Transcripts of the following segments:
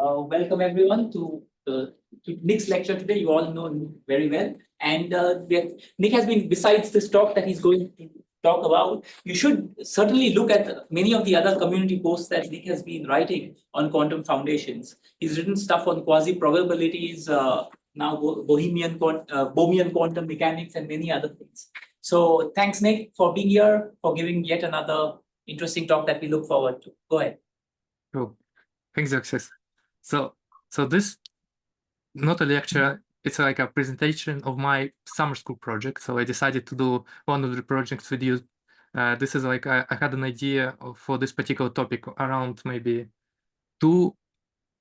Welcome everyone to Nick's lecture today. You all know Nick very well. And Nick has been, besides this talk that he's going to talk about, you should certainly look at many of the other community posts that Nick has been writing on quantum foundations. He's written stuff on quasi-probabilities, now Bohmian quantum mechanics, and many other things. So thanks, Nick, for being here, for giving yet another interesting talk that we look forward to. Go ahead. Cool. Thanks, Access. So this not a lecture, it's like a presentation of my summer school project. So I decided to do one of the projects with you. This is like I had an idea for this particular topic around maybe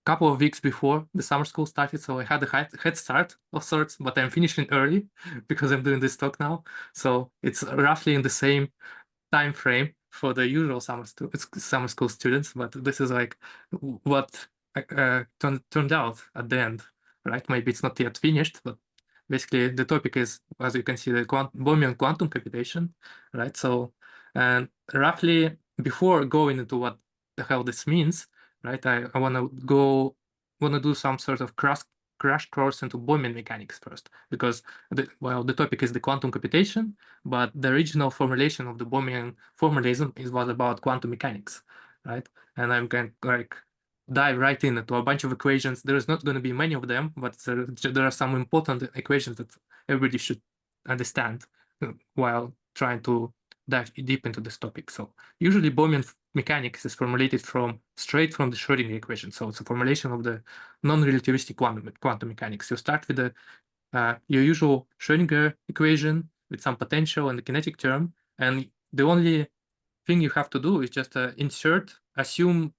couple of weeks before the summer school started. So I had a head start of sorts, but I'm finishing early because I'm doing this talk now. So it's roughly in the same time frame for the usual summer school students, but this is like what turned out at the end, right? Maybe it's not yet finished, but basically the topic is, as you can see, the Bohmian quantum computation, right? So, and roughly before going into what the hell this means, right? I want to do some sort of crash course into Bohmian mechanics first, because the topic is the quantum computation, but the original formulation of the Bohmian formalism was about quantum mechanics, right? And I'm going to like dive right into a bunch of equations. There is not going to be many of them, but there are some important equations that everybody should understand while trying to dive deep into this topic. So usually Bohmian mechanics is formulated straight from the Schrödinger equation. So it's a formulation of the non-relativistic quantum mechanics. You start with your usual Schrödinger equation with some potential and the kinetic term, and the only thing you have to do is just assume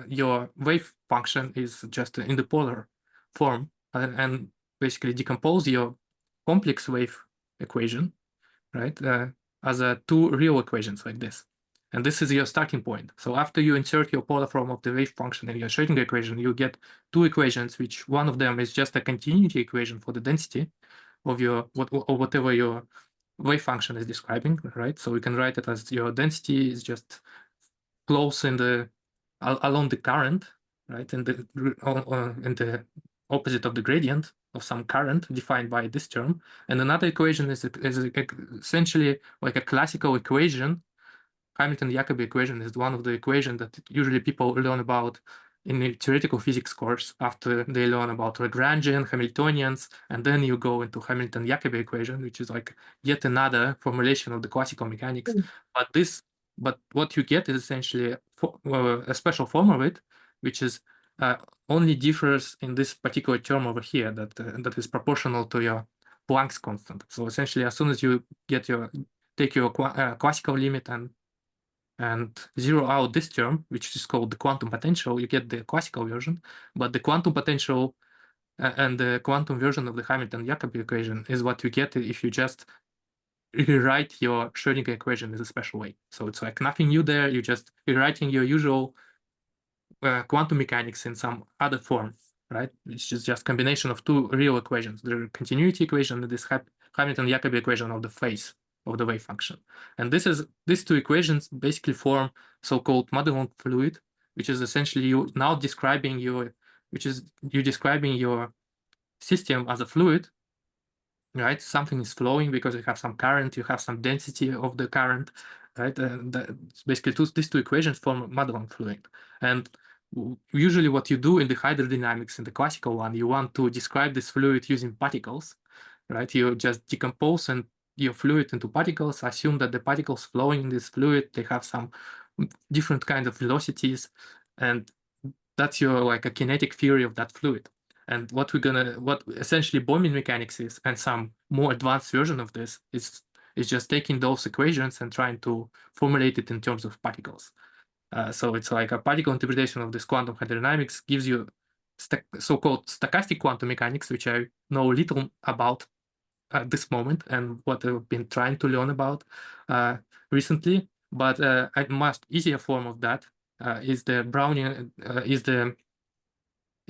your wave function is just in the polar form, and basically decompose your complex wave equation, right, as two real equations like this. And this is your starting point. So after you insert your polar form of the wave function in your Schrödinger equation, you get two equations, which one of them is just a continuity equation for the density of whatever your wave function is describing, right? So we can write it as your density is just close along the current, right, in the opposite of the gradient of some current defined by this term. And another equation is essentially like a classical equation. Hamilton-Jacobi equation is one of the equations that usually people learn about in the theoretical physics course after they learn about Lagrangian, Hamiltonians, and then you go into Hamilton-Jacobi equation, which is like yet another formulation of the classical mechanics. But what you get is essentially a special form of it, which is only differs in this particular term over here that is proportional to your Planck's constant. So essentially, as soon as you take your classical limit and zero out this term, which is called the quantum potential, you get the classical version. But the quantum potential and the quantum version of the Hamilton-Jacobi equation is what you get if you just rewrite your Schrödinger equation in a special way. So it's like nothing new there. You're just rewriting your usual quantum mechanics in some other form, right? Which is just combination of two real equations: the continuity equation and this Hamilton-Jacobi equation of the phase of the wave function. And these two equations basically form so-called Madelung fluid, which is essentially you describing your system as a fluid, right? Something is flowing because you have some current, you have some density of the current, right? And basically these two equations form a Madelung fluid. And usually what you do in the hydrodynamics, in the classical one, you want to describe this fluid using particles, right? You just decompose your fluid into particles, assume that the particles flowing in this fluid, they have some different kind of velocities, and that's your like a kinetic theory of that fluid. And what essentially Bohmian mechanics is, and some more advanced version of this is just taking those equations and trying to formulate it in terms of particles. So it's like a particle interpretation of this quantum hydrodynamics gives you so-called stochastic quantum mechanics, which I know little about at this moment and what I've been trying to learn about recently. But a much easier form of that is the Brownian is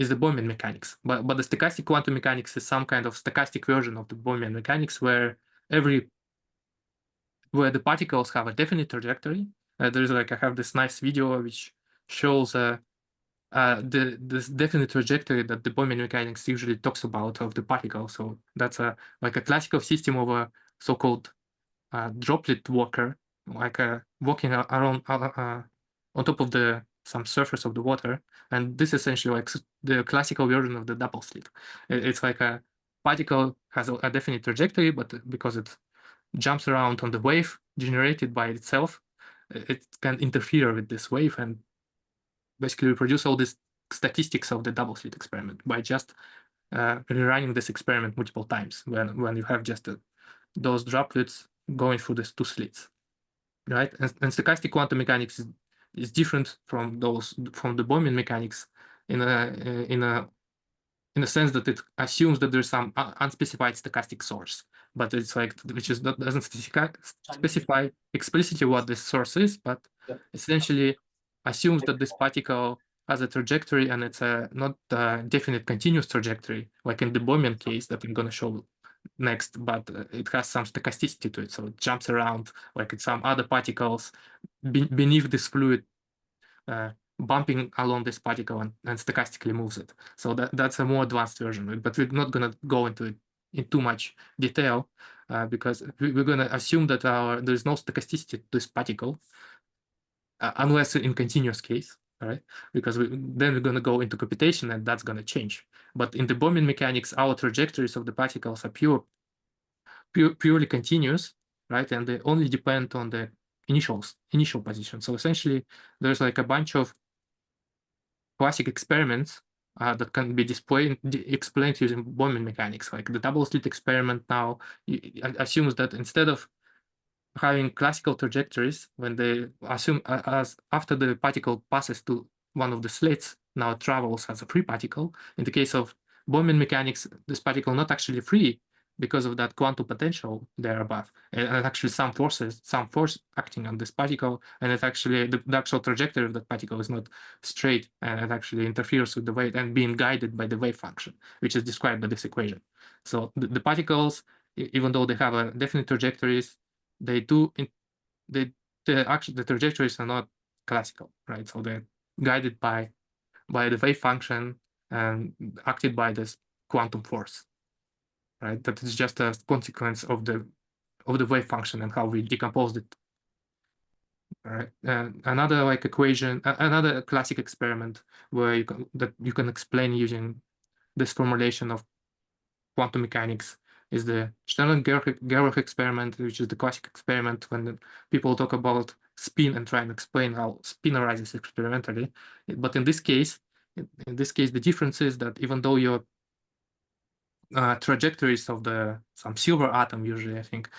the Bohmian mechanics. But the stochastic quantum mechanics is some kind of stochastic version of the Bohmian mechanics where the particles have a definite trajectory. There's like I have this nice video which shows this definite trajectory that the Bohmian mechanics usually talks about of the particle. So that's like a classical system of a so-called droplet walker, like walking around on top of some surface of the water. And this is essentially like the classical version of the double slit. It's like a particle has a definite trajectory, but because it jumps around on the wave generated by itself, it can interfere with this wave and basically reproduce all these statistics of the double slit experiment by just rerunning this experiment multiple times when you have just those droplets going through these two slits, right? And stochastic quantum mechanics is different from the Bohmian mechanics in a sense that it assumes that there's some unspecified stochastic source, but it's like doesn't specify explicitly what this source is, but essentially assumes that this particle has a trajectory and it's not a definite continuous trajectory, like in the Bohmian case that I'm going to show next, but it has some stochasticity to it, so it jumps around like it's some other particles beneath this fluid bumping along this particle and stochastically moves it. So that's a more advanced version, but we're not going to go into it in too much detail because we're going to assume that there's no stochasticity to this particle unless in continuous case, right? Because then we're going to go into computation and that's going to change. But in the Bohmian mechanics, our trajectories of the particles are purely continuous, right? And they only depend on the initial position. So essentially, there's like a bunch of classic experiments that can be explained using Bohmian mechanics. Like the double slit experiment now assumes that instead of having classical trajectories, when they assume after the particle passes to one of the slits, now it travels as a free particle. In the case of Bohmian mechanics, this particle not actually free because of that quantum potential there above, and actually some force acting on this particle, and it actually the actual trajectory of that particle is not straight, and it actually interferes with the wave and being guided by the wave function, which is described by this equation. So the particles, even though they have a definite trajectories, the trajectories are not classical, right? So they're guided by the wave function and acted by this quantum force, right? That is just a consequence of the wave function and how we decomposed it. All right. And another like equation, another classic experiment where you can explain using this formulation of quantum mechanics is the Stern-Gerlach experiment, which is the classic experiment when people talk about spin and try and explain how spin arises experimentally. But in this case, the difference is that even though your trajectories of some silver atom, usually I think,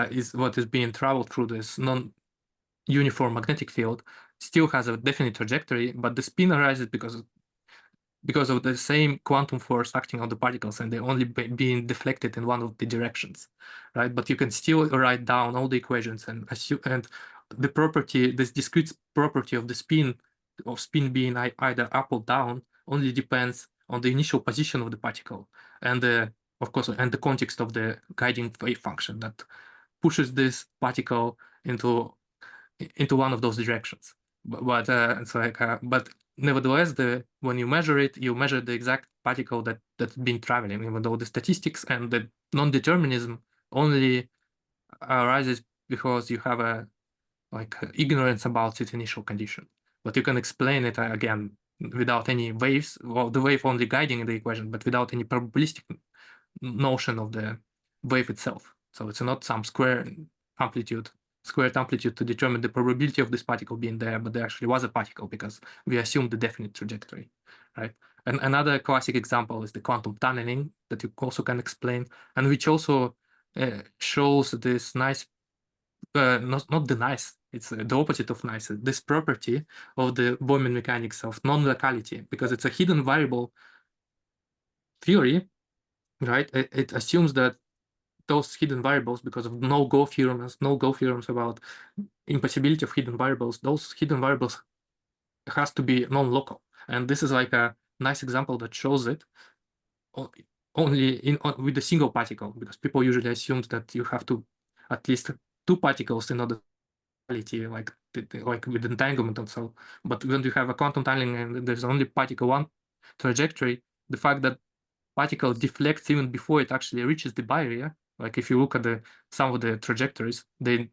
is what is being traveled through this non-uniform magnetic field, still has a definite trajectory, but the spin arises because of the same quantum force acting on the particles, and they're only being deflected in one of the directions, right? But you can still write down all the equations and assume, and the property, this discrete property of the spin being either up or down, only depends on the initial position of the particle, and of course, and the context of the guiding wave function that pushes this particle into one of those directions. But it's like, but nevertheless, when you measure it, you measure the exact particle that's been traveling, even though the statistics and the non-determinism only arises because you have ignorance about its initial condition. But you can explain it again without any waves, well, the wave only guiding the equation, but without any probabilistic notion of the wave itself. So it's not some squared amplitude to determine the probability of this particle being there, but there actually was a particle because we assumed the definite trajectory, right? And another classic example is the quantum tunneling that you also can explain, and which also shows this nice, not the nice, it's the opposite of nice, this property of the Bohmian mechanics of non-locality, because it's a hidden variable theory, right? It assumes that those hidden variables, because of no-go theorems about impossibility of hidden variables, those hidden variables has to be non-local. And this is like a nice example that shows it only with a single particle, because people usually assume that you have to at least two particles in order to like like with entanglement and so. But when you have a quantum tunneling and there's only particle one trajectory, the fact that particle deflects even before it actually reaches the barrier, like if you look at some of the trajectories, they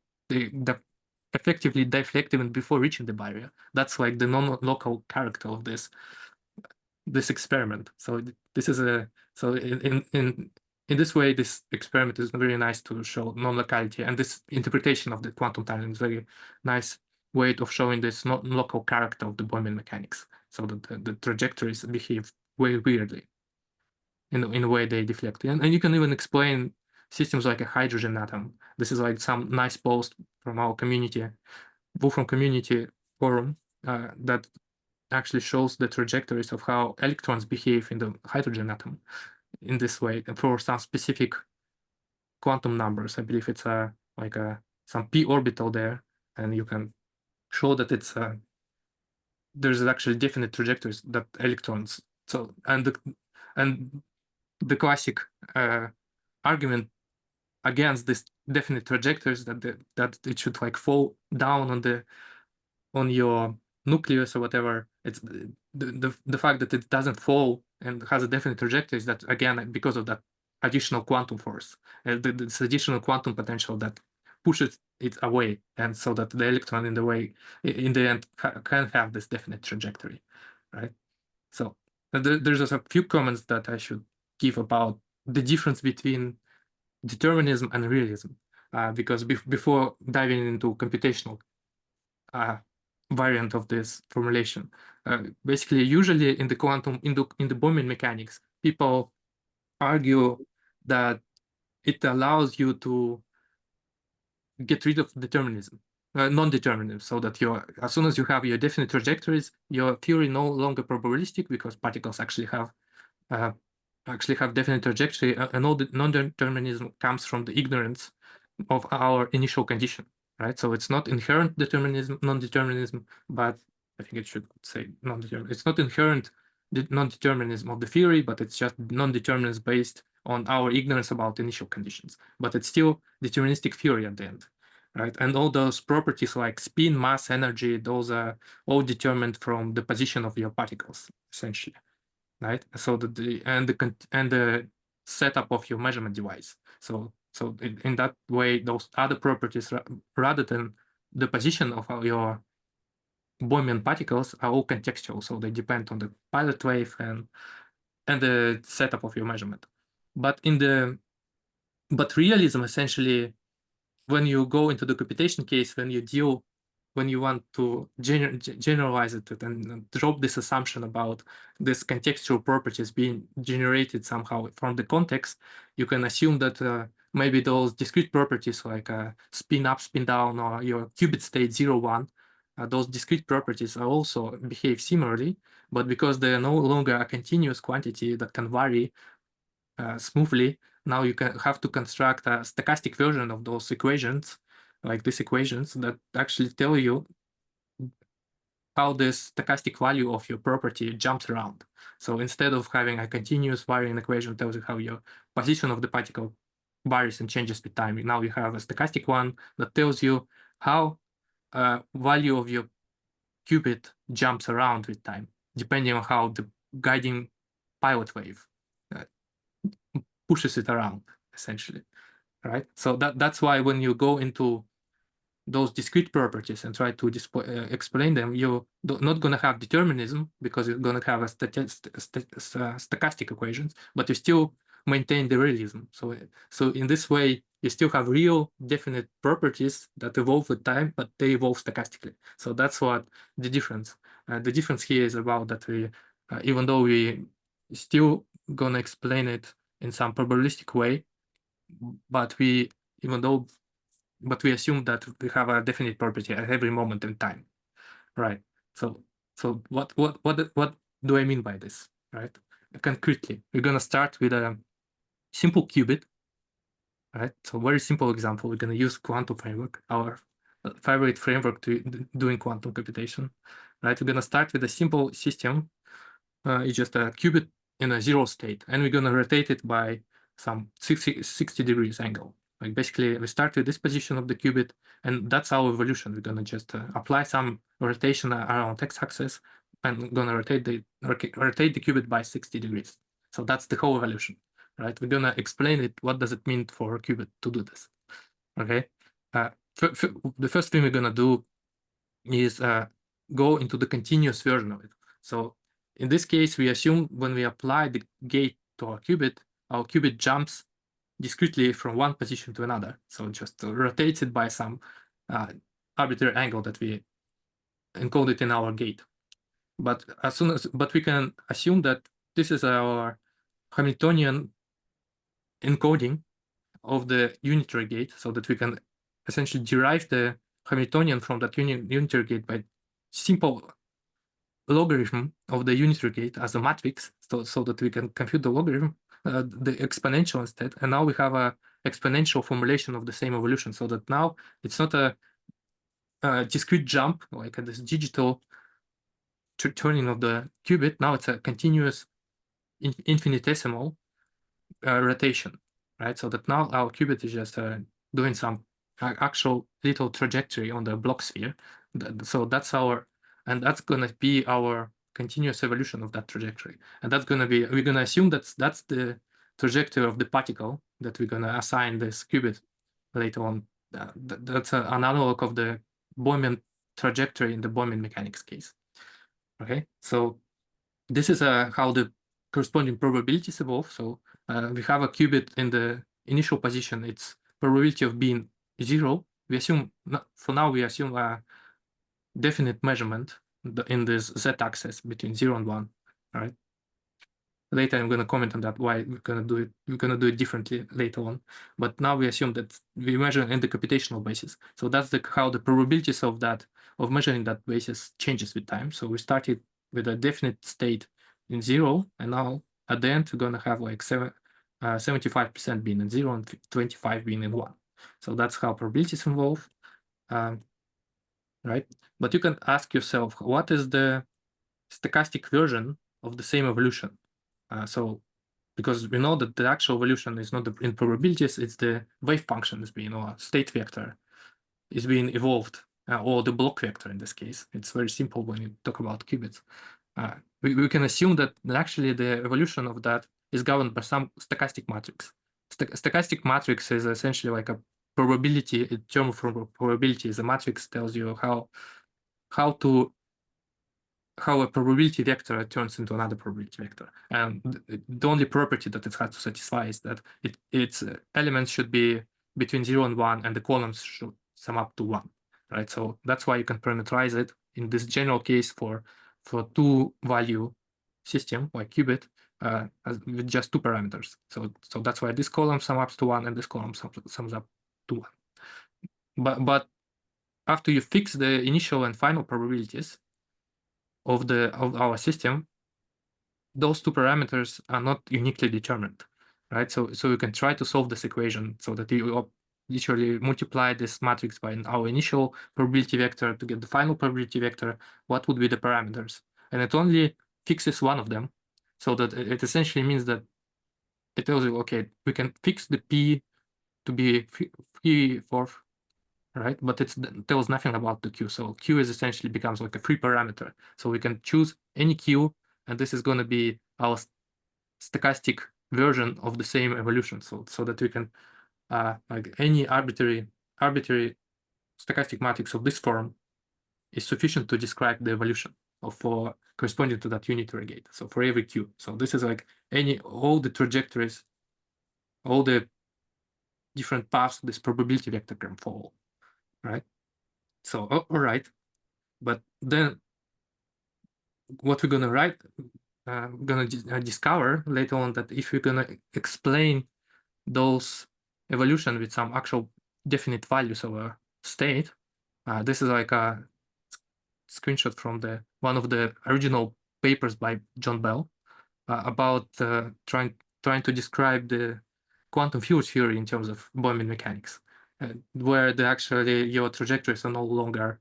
effectively deflect even before reaching the barrier. That's like the non-local character of this experiment. So this is in this way, this experiment is very nice to show non-locality, and this interpretation of the quantum tunneling is very nice way of showing this non-local character of the Bohmian mechanics, so that the trajectories behave very weirdly in a way they deflect. And you can even explain systems like a hydrogen atom. This is like some nice post from our community, Wolfram community forum, that actually shows the trajectories of how electrons behave in the hydrogen atom in this way, and for some specific quantum numbers. I believe it's like some p orbital there, and you can show that it's there's actually definite trajectories that electrons. So and the classic argument against this definite trajectories that it should like fall down on your nucleus or whatever. It's the fact that it doesn't fall and has a definite trajectory is that, again, because of that additional quantum force, this additional quantum potential that pushes it away, and so that the electron in the end can have this definite trajectory, right? So there's just a few comments that I should give about the difference between determinism and realism, because before diving into computational variant of this formulation, basically, usually in the quantum, in the Bohmian mechanics, people argue that it allows you to get rid of determinism, non-determinism, so that as soon as you have your definite trajectories, your theory no longer probabilistic because particles actually have definite trajectory, and all the non-determinism comes from the ignorance of our initial condition, right? So it's not inherent determinism, non-determinism, but I think it should say non-determinism. It's not inherent non-determinism of the theory, but it's just non-determinism based on our ignorance about initial conditions. But it's still deterministic theory at the end, right? And all those properties like spin, mass, energy, those are all determined from the position of your particles, essentially, right? So the setup of your measurement device. So in that way, those other properties, rather than the position of your Bohmian particles, are all contextual. So they depend on the pilot wave and the setup of your measurement. But realism, essentially, when you go into the computation case, when you want to generalize it and drop this assumption about this contextual properties being generated somehow from the context, you can assume that maybe those discrete properties like spin up, spin down, or your qubit state 0, 1, those discrete properties are also behave similarly, but because they are no longer a continuous quantity that can vary smoothly, now you can have to construct a stochastic version of those equations, like these equations that actually tell you how this stochastic value of your property jumps around. So instead of having a continuous varying equation that tells you how your position of the particle varies and changes with time, now you have a stochastic one that tells you how value of your qubit jumps around with time, depending on how the guiding pilot wave pushes it around, essentially, right? So that's why when you go into those discrete properties and try to explain them, you're not going to have determinism because you're going to have a stochastic equations, but you still maintain the realism. So in this way, you still have real definite properties that evolve with time, but they evolve stochastically. So that's what the difference. The difference here is about that we, even though we still going to explain it in some probabilistic way, but we assume that we have a definite property at every moment in time, right? So what do I mean by this, right? Concretely, we're gonna start with a simple qubit, right? So very simple example. We're gonna use quantum framework, our favorite framework to doing quantum computation, right? We're gonna start with a simple system. It's just a qubit in a 0 state, and we're gonna rotate it by some 60 degrees angle. Like basically, we start with this position of the qubit, and that's our evolution. We're gonna just apply some rotation around x-axis, and gonna rotate the qubit by 60 degrees. So that's the whole evolution, right? We're gonna explain it. What does it mean for a qubit to do this? Okay. The first thing we're gonna do is go into the continuous version of it. So in this case, we assume when we apply the gate to our qubit jumps discretely from one position to another. So just rotates it by some arbitrary angle that we encoded in our gate. But we can assume that this is our Hamiltonian encoding of the unitary gate, so that we can essentially derive the Hamiltonian from that unitary gate by simple logarithm of the unitary gate as a matrix, so that we can compute the logarithm, the exponential instead. And now we have a exponential formulation of the same evolution, so that now it's not a discrete jump like this digital turning of the qubit. Now it's a continuous infinitesimal rotation, right? So that now our qubit is just doing some actual little trajectory on the block sphere. So that's that's gonna be our continuous evolution of that trajectory. And that's gonna be, we're gonna assume that's the trajectory of the particle that we're gonna assign this qubit later on. That's an analog of the Bohmian trajectory in the Bohmian mechanics case. Okay, so this is how the corresponding probabilities evolve. So we have a qubit in the initial position. Its probability of being 0. We assume, for now, we assume a definite measurement in this z-axis between 0 and 1. All right. Later, I'm going to comment on that, why we're going to do it. We're going to do it differently later on. But now we assume that we measure in the computational basis. So that's how the probabilities of measuring that basis changes with time. So we started with a definite state in 0, and now at the end, we're going to have like 75% being in 0 and 25 being in 1. So that's how probabilities evolve, right? But you can ask yourself, what is the stochastic version of the same evolution? So because we know that the actual evolution is not in probabilities, it's the wave function is being, or state vector is being evolved, or the block vector in this case. It's very simple when you talk about qubits. We can assume that actually the evolution of that is governed by some stochastic matrix. Stochastic matrix is essentially like a probability, a term from probability. The matrix tells you how a probability vector turns into another probability vector. And the only property that it has to satisfy is that its elements should be between 0 and 1, and the columns should sum up to 1, right? So that's why you can parameterize it in this general case for 2-value system like qubit with just 2 parameters. So that's why this column sums up to 1 and this column sums up to 1. But after you fix the initial and final probabilities of our system, those 2 parameters are not uniquely determined, right? So you can try to solve this equation so that you literally multiply this matrix by our initial probability vector to get the final probability vector. What would be the parameters? And it only fixes one of them, so that it essentially means that it tells you, okay, we can fix the p to be 3/4, right? But it tells nothing about the q. So q is essentially becomes like a free parameter. So we can choose any q, and this is going to be our stochastic version of the same evolution. So that we can like any arbitrary stochastic matrix of this form is sufficient to describe the evolution for corresponding to that unitary gate. So for every q. So this is like all the trajectories, all the different paths this probability vector can follow, right? So all right, but then what we're gonna discover later on, that if we're gonna explain those evolution with some actual definite values of a state, this is like a screenshot from one of the original papers by John Bell about trying to describe the quantum field theory in terms of Bohmian mechanics, where actually your trajectories are no longer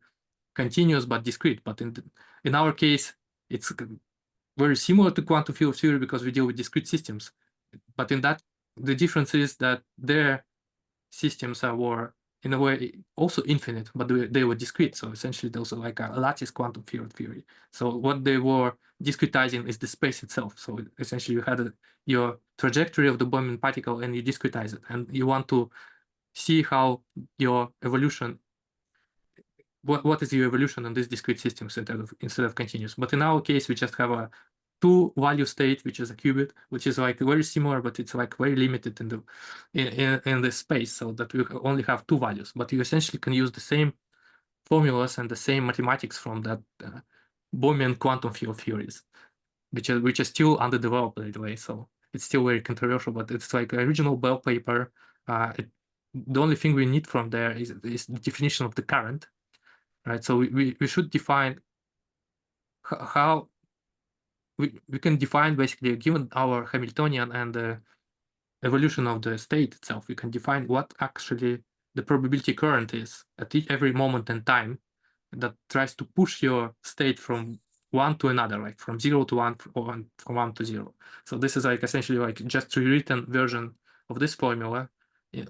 continuous but discrete. But in our case, it's very similar to quantum field theory because we deal with discrete systems. But in that, the difference is that there, systems were in a way also infinite, but they were discrete. So essentially, those are like a lattice quantum field theory. So what they were discretizing is the space itself. So essentially, you had your trajectory of the Bohmian particle, and you discretize it, and you want to see how your evolution. What is your evolution in this discrete system instead of continuous? But in our case, we just have a two-value state, which is a qubit, which is like very similar, but it's like very limited in the space, so that we only have two values. But you essentially can use the same formulas and the same mathematics from that Bohmian quantum field theories, which are still underdeveloped by the way. So it's still very controversial, but it's like the original Bell paper. The only thing we need from there is the definition of the current, right? So we should define how we can define basically, given our Hamiltonian and the evolution of the state itself, we can define what actually the probability current is at every moment in time that tries to push your state from one to another, like from 0 to 1 or from 1 to 0. So this is like essentially like just a rewritten version of this formula,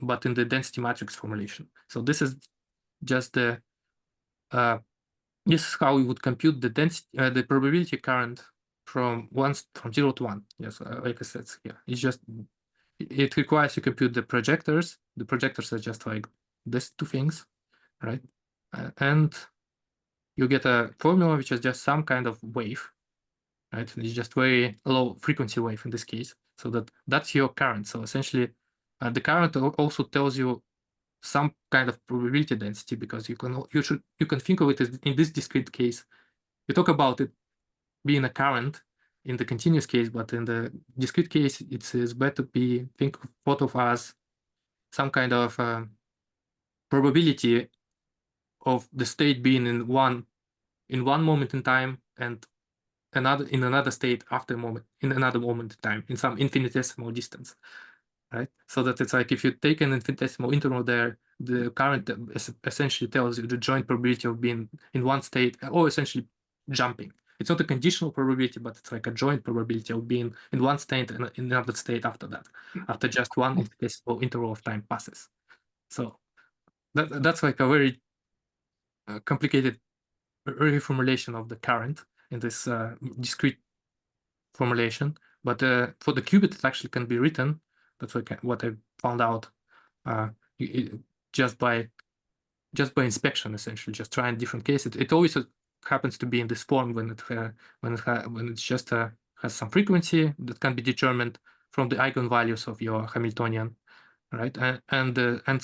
but in the density matrix formulation. So this is just the this is how we would compute the density, the probability current from 0 to 1. Yes, like I said, yeah, it's just it requires you compute the projectors. The projectors are just like these two things, right? And you get a formula which is just some kind of wave, right? It's just very low frequency wave in this case. So that's your current. So essentially, the current also tells you some kind of probability density, because you can think of it as, in this discrete case, we talk about it being a current in the continuous case, but in the discrete case, it's better to thought of as some kind of probability of the state being in one moment in time and another state after another moment in time, in some infinitesimal distance, right? So that it's like if you take an infinitesimal interval there, the current essentially tells you the joint probability of being in one state, or essentially jumping. It's not a conditional probability, but it's like a joint probability of being in one state and in another state after that, after just one infinitesimal interval of time passes. So that's like a very complicated reformulation of the current in this discrete formulation. But for the qubit, it actually can be written. That's what I found out just by inspection, essentially, just trying different cases. It always happens to be in this form when it just has some frequency that can be determined from the eigenvalues of your Hamiltonian, right? And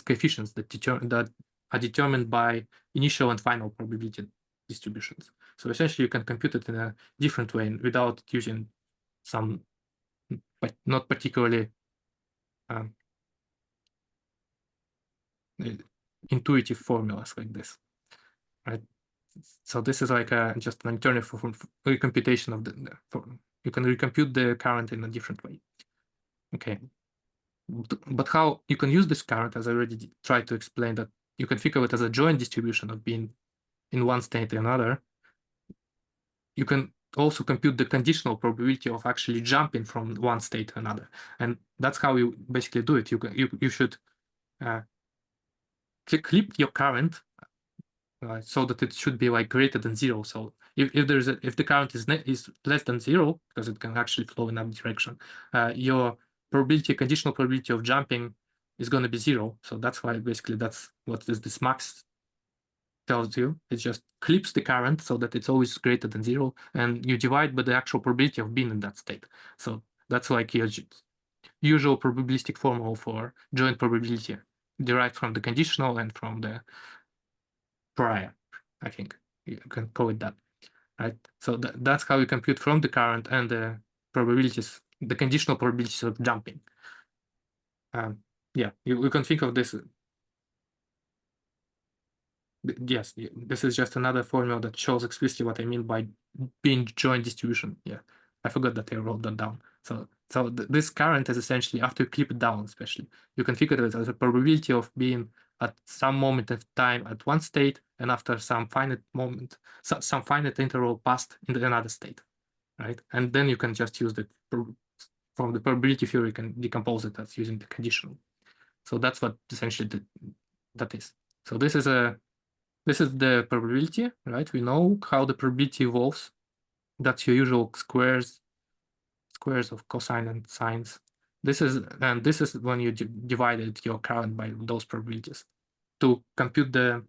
coefficients that are determined by initial and final probability distributions. So essentially, you can compute it in a different way without using some, but not particularly intuitive formulas like this, right? So this is like just an alternative for recomputation of you can recompute the current in a different way. Okay, but how you can use this current, as I already tried to explain, that you can think of it as a joint distribution of being in one state to another. You can also compute the conditional probability of actually jumping from one state to another, and that's how you basically do it. You should clip your current so that it should be like greater than 0. So if the current is less than 0, because it can actually flow in that direction, your conditional probability of jumping is going to be 0. So that's why basically that's what this max tells you. It just clips the current so that it's always greater than 0, and you divide by the actual probability of being in that state. So that's like your usual probabilistic formula for joint probability, derived from the conditional and from the prior, I think you can call it that, right? So that's how you compute from the current and the probabilities, the conditional probabilities of jumping. Yeah, you can think of this. Yes, this is just another formula that shows explicitly what I mean by being joint distribution. Yeah, I forgot that I wrote that down. So this current is essentially, after you clip it down, especially, you can think of it as a probability of being at some moment of time at one state, and after some finite moment, some finite interval passed in another state, right? And then you can just use from the probability theory, you can decompose it as using the conditional. So that's what essentially that is. So this is the probability, right? We know how the probability evolves. That's your usual squares of cosine and sines. This is when you divided your current by those probabilities to compute the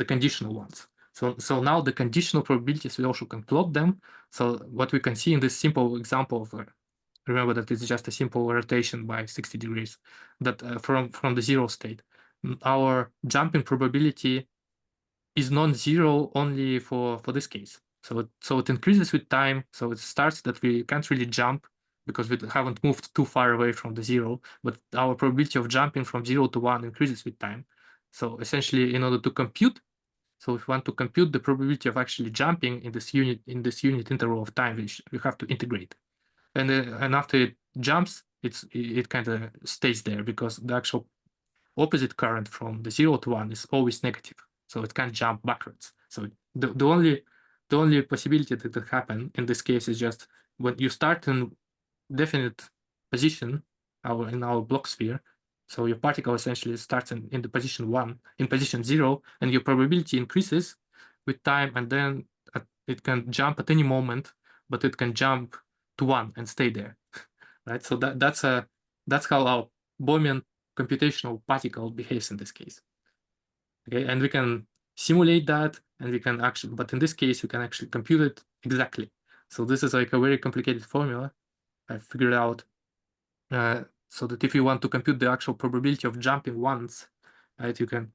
conditional ones. So now the conditional probabilities, we also can plot them. So what we can see in this simple example of remember that it's just a simple rotation by 60 degrees, that from the zero state, our jumping probability is non-zero only for this case. So it increases with time. So it starts that we can't really jump because we haven't moved too far away from the zero, but our probability of jumping from 0 to 1 increases with time. So essentially, in order to compute, so if we want to compute the probability of actually jumping in this unit interval of time, we have to integrate. And after it jumps, it kind of stays there because the actual opposite current from the 0 to 1 is always negative, so it can't jump backwards. So the only possibility that could happen in this case is just when you start in definite position in our block sphere. So your particle essentially starts in the position 1, in position 0, and your probability increases with time, and then it can jump at any moment, but it can jump to 1 and stay there, right? So that's how our Bohmian computational particle behaves in this case. Okay, and we can simulate that, and we can actually, but in this case, we can actually compute it exactly. So this is like a very complicated formula I figured out, so that if you want to compute the actual probability of jumping once, right, you can,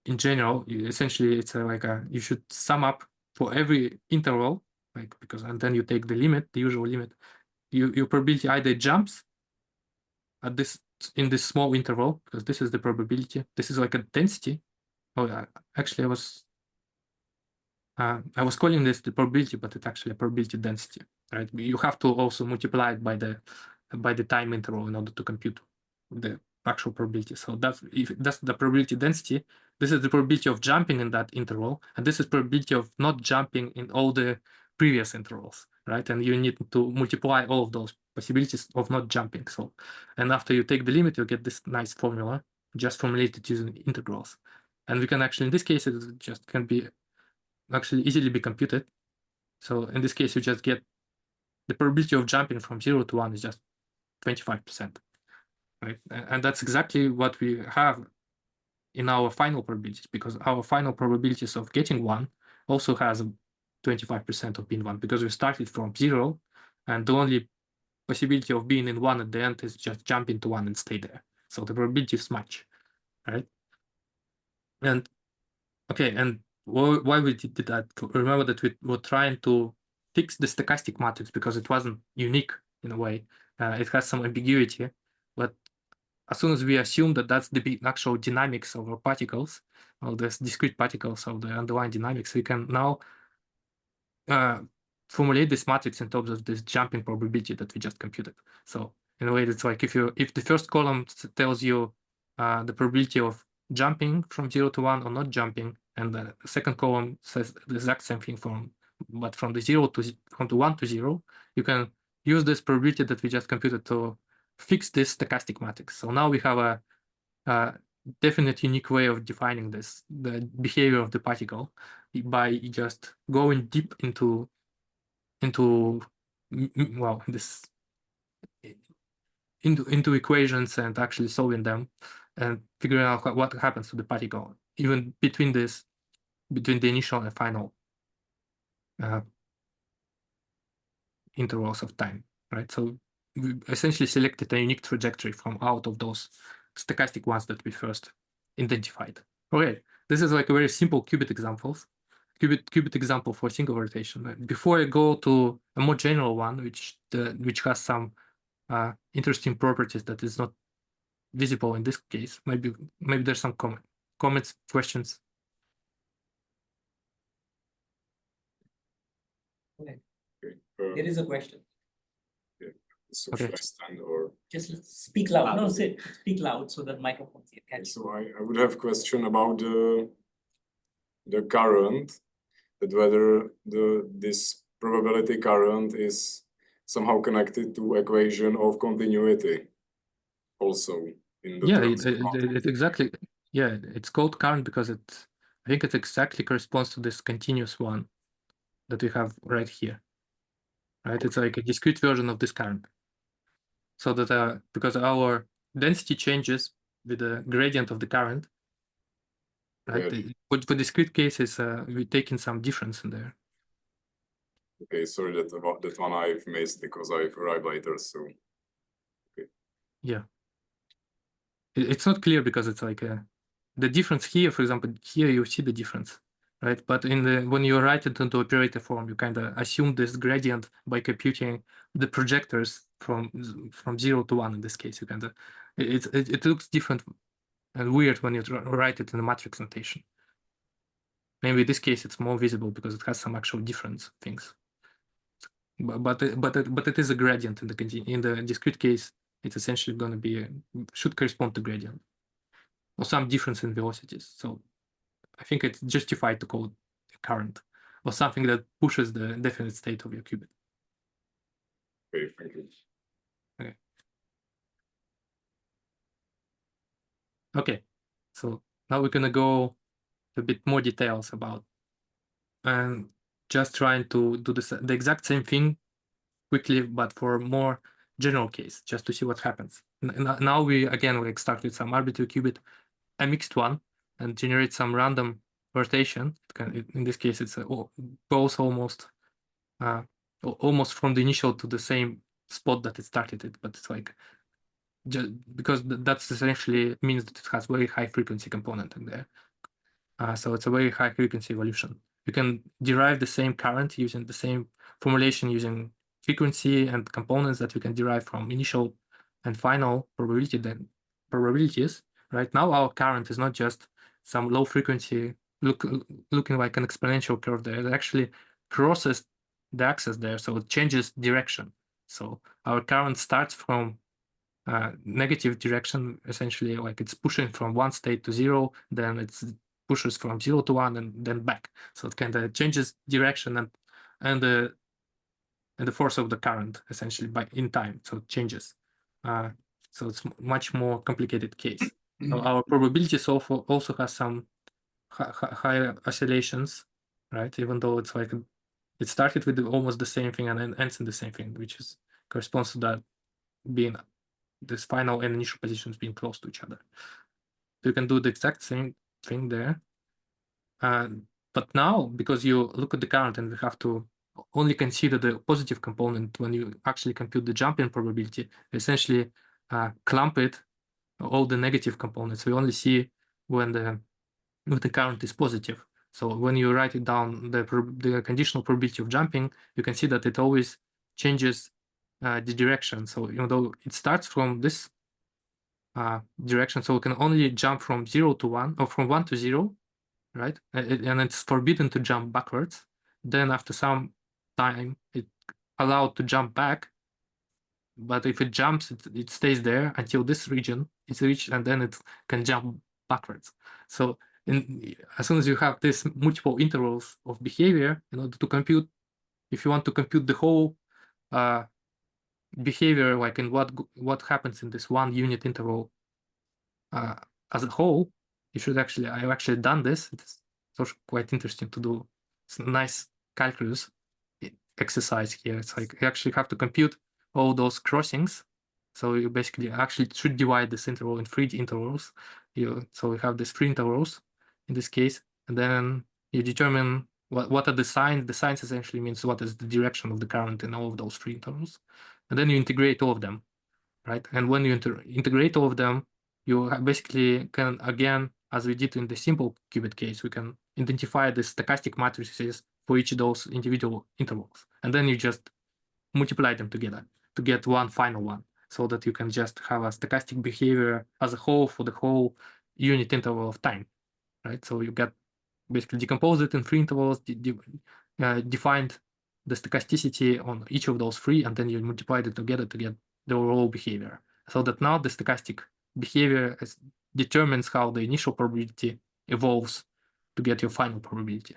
in general, essentially it's like you should sum up for every interval, like and then you take the limit, the usual limit. Your probability either jumps at in this small interval, because this is the probability. This is like a density. Oh, actually, I was calling this the probability, but it's actually a probability density, right? You have to also multiply it by the time interval in order to compute the actual probability. So that's the probability density. This is the probability of jumping in that interval, and this is probability of not jumping in all the previous intervals, right? And you need to multiply all of those possibilities of not jumping. So, and after you take the limit, you get this nice formula, just formulated using integrals. And we can actually, in this case, it just can be actually easily be computed. So in this case, you just get the probability of jumping from 0 to 1 is just 25%, right? And that's exactly what we have in our final probabilities, because our final probabilities of getting 1 also has 25% of being 1, because we started from 0, and the only possibility of being in 1 at the end is just jump into 1 and stay there. So the probability is much, right? And okay, and why we did that? Remember that we were trying to fix the stochastic matrix because it wasn't unique in a way. It has some ambiguity, but as soon as we assume that that's the actual dynamics of our particles, or the discrete particles of the underlying dynamics, we can now formulate this matrix in terms of this jumping probability that we just computed. So in a way, it's like if the first column tells you the probability of jumping from 0 to 1 or not jumping, and the second column says the exact same thing from the 1 to 0, you can use this probability that we just computed to fix this stochastic matrix. So now we have a definite unique way of defining the behavior of the particle, by just going deep into equations and actually solving them and figuring out what happens to the particle, even between the initial and final intervals of time, right? So we essentially selected a unique trajectory from out of those stochastic ones that we first identified. Okay, this is like a very simple qubit example for single rotation. Before I go to a more general one, which has some interesting properties that is not visible in this case, maybe there's some comments, questions. Okay. There is a question. So Okay. should I stand or just speak loud? No, speak loud so that microphones can. So I would have a question about the current, that whether this probability current is somehow connected to equation of continuity, also in the Yeah, terms of it exactly. Yeah, it's called current because I think it exactly corresponds to this continuous one that we have right here. Right, it's like a discrete version of this current. So that because our density changes with the gradient of the current, right? Yeah. But for discrete cases, we take in some difference in there. Okay, sorry that one I've missed because I've arrived later. So Yeah, it's not clear because it's like the difference here. For example, here you see the difference, right? But when you write it into operator form, you kind of assume this gradient by computing the projectors from 0 to 1 in this case. You kind of it looks different and weird when you write it in the matrix notation. Maybe in this case it's more visible because it has some actual difference things. But it is a gradient in the discrete case. It's essentially going to be should correspond to gradient or some difference in velocities. So I think it's justified to call it current or something that pushes the definite state of your qubit. okay, thank you. Okay, so now we're gonna go a bit more details about and just trying to do the exact same thing quickly, but for more general case, just to see what happens. Now we again like start with some arbitrary qubit, a mixed one, and generate some random rotation. In this case, it's goes almost from the initial to the same spot that it started it, but it's like just because that's essentially means that it has very high frequency component in there. So it's a very high frequency evolution. You can derive the same current using the same formulation using frequency and components that you can derive from initial and final probabilities. Right now, our current is not just some low frequency looking like an exponential curve there. It actually crosses the axis there, so it changes direction. So our current starts from negative direction, essentially like it's pushing from one state to 0, then it's pushes from 0 to 1 and then back. So it kind of changes direction and the force of the current essentially in time. So it changes. So it's much more complicated case. So our probabilities also has some higher oscillations, right? Even though it's like it started with almost the same thing and then ends in the same thing, which corresponds to that being this final and initial positions being close to each other. So you can do the exact same thing there. But now, because you look at the current and we have to only consider the positive component when you actually compute the jump-in probability, essentially clump it, all the negative components. We only see when the current is positive. So when you write it down, the conditional probability of jumping, you can see that it always changes the direction. So even though it starts from this direction, so we can only jump from 0 to 1 or from 1 to 0, right? And it's forbidden to jump backwards. Then after some time, it's allowed to jump back. But if it jumps, it stays there until this region is reached, and then it can jump backwards. So as soon as you have these multiple intervals of behavior, in order to compute, if you want to compute the whole behavior, like in what happens in this one unit interval as a whole, I've actually done this. It's also quite interesting to do. It's a nice calculus exercise here. It's like you actually have to compute all those crossings. So you basically actually should divide this interval in 3 intervals. So we have these 3 intervals in this case, and then you determine what are the signs. The signs essentially means what is the direction of the current in all of those 3 intervals, and then you integrate all of them, right? And when you integrate all of them, you basically can, again, as we did in the simple qubit case, we can identify the stochastic matrices for each of those individual intervals. And then you just multiply them together to get one final one, so that you can just have a stochastic behavior as a whole for the whole unit interval of time, right? So you get basically decompose it in 3 intervals, defined the stochasticity on each of those 3, and then you multiply it together to get the overall behavior. So that now the stochastic behavior determines how the initial probability evolves to get your final probability,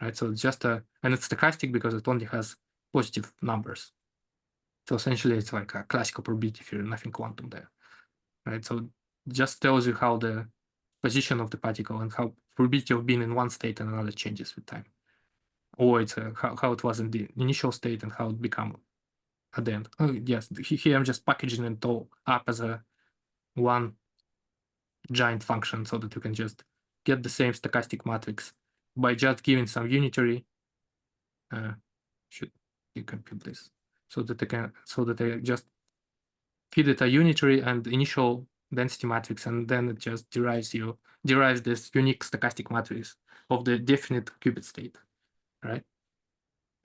right? So it's just and it's stochastic because it only has positive numbers. So essentially it's like a classical probability theory, nothing quantum there. right? So just tells you how the position of the particle and how probability of being in one state and another changes with time, or it's how it was in the initial state and how it become at the end. Oh yes, here I'm just packaging it all up as a one giant function so that you can just get the same stochastic matrix by just giving some unitary. Should decompute this so that I just feed it a unitary and initial density matrix, and then it just derives this unique stochastic matrix of the definite qubit state, right?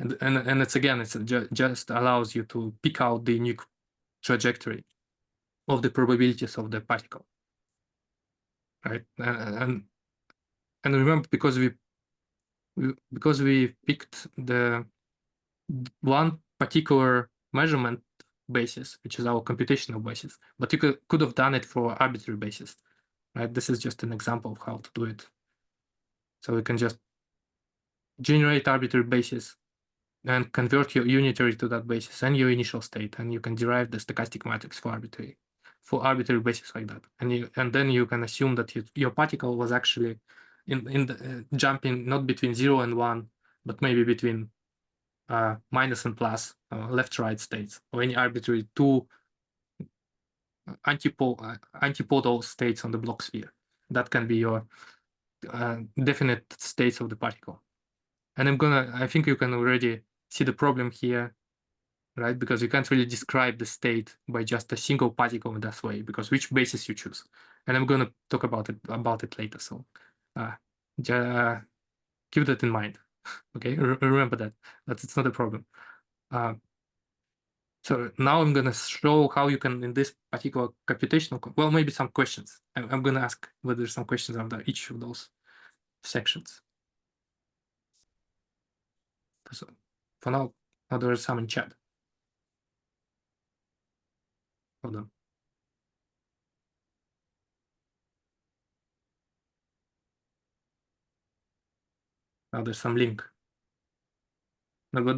And it's again, it's just allows you to pick out the unique trajectory of the probabilities of the particle, right? And remember, because we picked the one particular measurement basis, which is our computational basis, but you could have done it for arbitrary basis, right? This is just an example of how to do it. So we can just generate arbitrary basis and convert your unitary to that basis and your initial state, and you can derive the stochastic matrix for arbitrary basis like that. And then you can assume that your particle was actually in the jumping not between 0 and 1, but maybe between minus and plus left-right states, or any arbitrary two antipodal states on the Bloch sphere. That can be your definite states of the particle. And I think you can already see the problem here, right? Because you can't really describe the state by just a single particle in that way, because which basis you choose. And I'm gonna talk about it later. So keep that in mind. Okay, remember that it's not a problem. So now I'm gonna show how you can, in this particular computational, well, maybe some questions. I'm gonna ask whether there's some questions under each of those sections. So for now, there are some in chat. Hold on. Now there's some link. No, but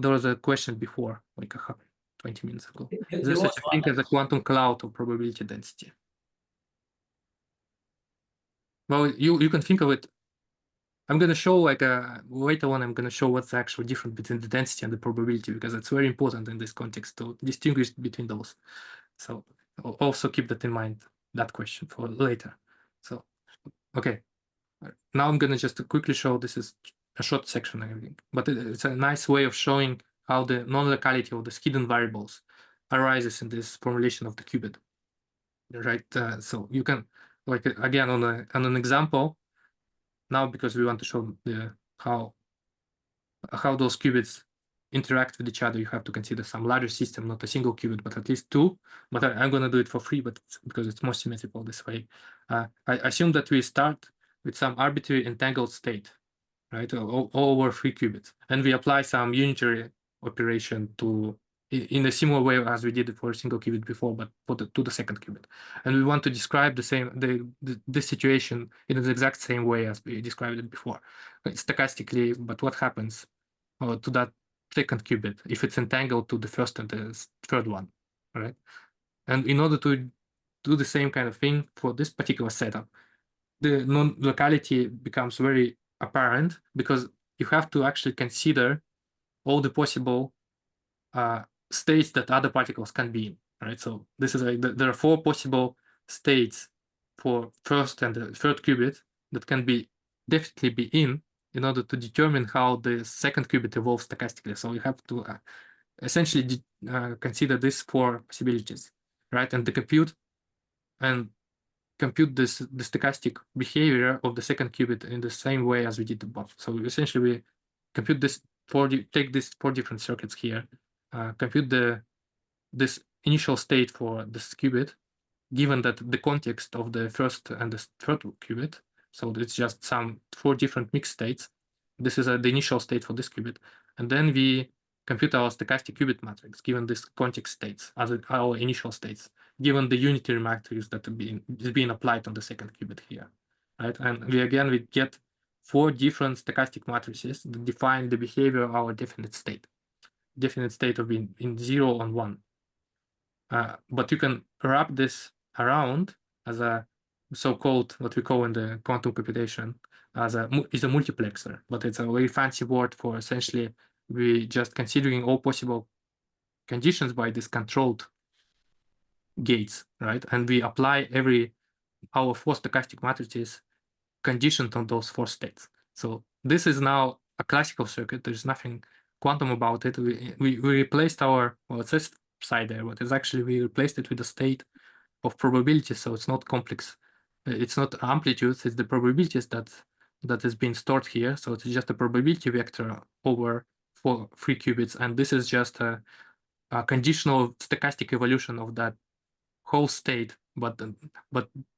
there was a question before, like 20 minutes ago. Is there such a thing as a quantum cloud of probability density? Well, you can think of it. I'm going to show later on, I'm going to show what's the actual difference between the density and the probability, because it's very important in this context to distinguish between those. So also keep that in mind, that question for later. So, okay. Now I'm going to just quickly show, this is a short section, I think, but it's a nice way of showing how the non-locality of the hidden variables arises in this formulation of the qubit, right? So you can, like, again, on an example, now because we want to show how those qubits interact with each other, you have to consider some larger system, not a single qubit, but at least two. But I'm going to do it for free, but because it's more symmetrical this way. I assume that we start with some arbitrary entangled state, right, all over 3 qubits, and we apply some unitary operation in a similar way as we did it for a single qubit before, but to the second qubit. And we want to describe the situation in the exact same way as we described it before, stochastically. But what happens to that second qubit if it's entangled to the first and the third one, right? And in order to do the same kind of thing for this particular setup, the non-locality becomes very apparent, because you have to actually consider all the possible states that other particles can be in, right? So this is there are 4 possible states for first and the third qubit that can definitely be in order to determine how the second qubit evolves stochastically. So you have to essentially consider these 4 possibilities, right? And compute the stochastic behavior of the second qubit in the same way as we did above. So essentially we compute this take these 4 different circuits here, compute this initial state for this qubit, given that the context of the first and the third qubit, so it's just some 4 different mixed states. This is the initial state for this qubit, and then we compute our stochastic qubit matrix given this context states as our initial states, given the unitary matrix that is being applied on the second qubit here, right? And we get 4 different stochastic matrices that define the behavior of our definite state of being in 0 and 1. But you can wrap this around as a so-called, what we call in the quantum computation, as is a multiplexer, but it's a very fancy word for essentially we just considering all possible conditions by these controlled gates, right? And we apply our four stochastic matrices conditioned on those four states. So this is now a classical circuit. There's nothing quantum about it. We replaced well, it says psi there, but it's actually we replaced it with a state of probability. So it's not complex. It's not amplitudes. It's the probabilities that is being stored here. So it's just a probability vector over three qubits, and this is just a conditional stochastic evolution of that whole state, but the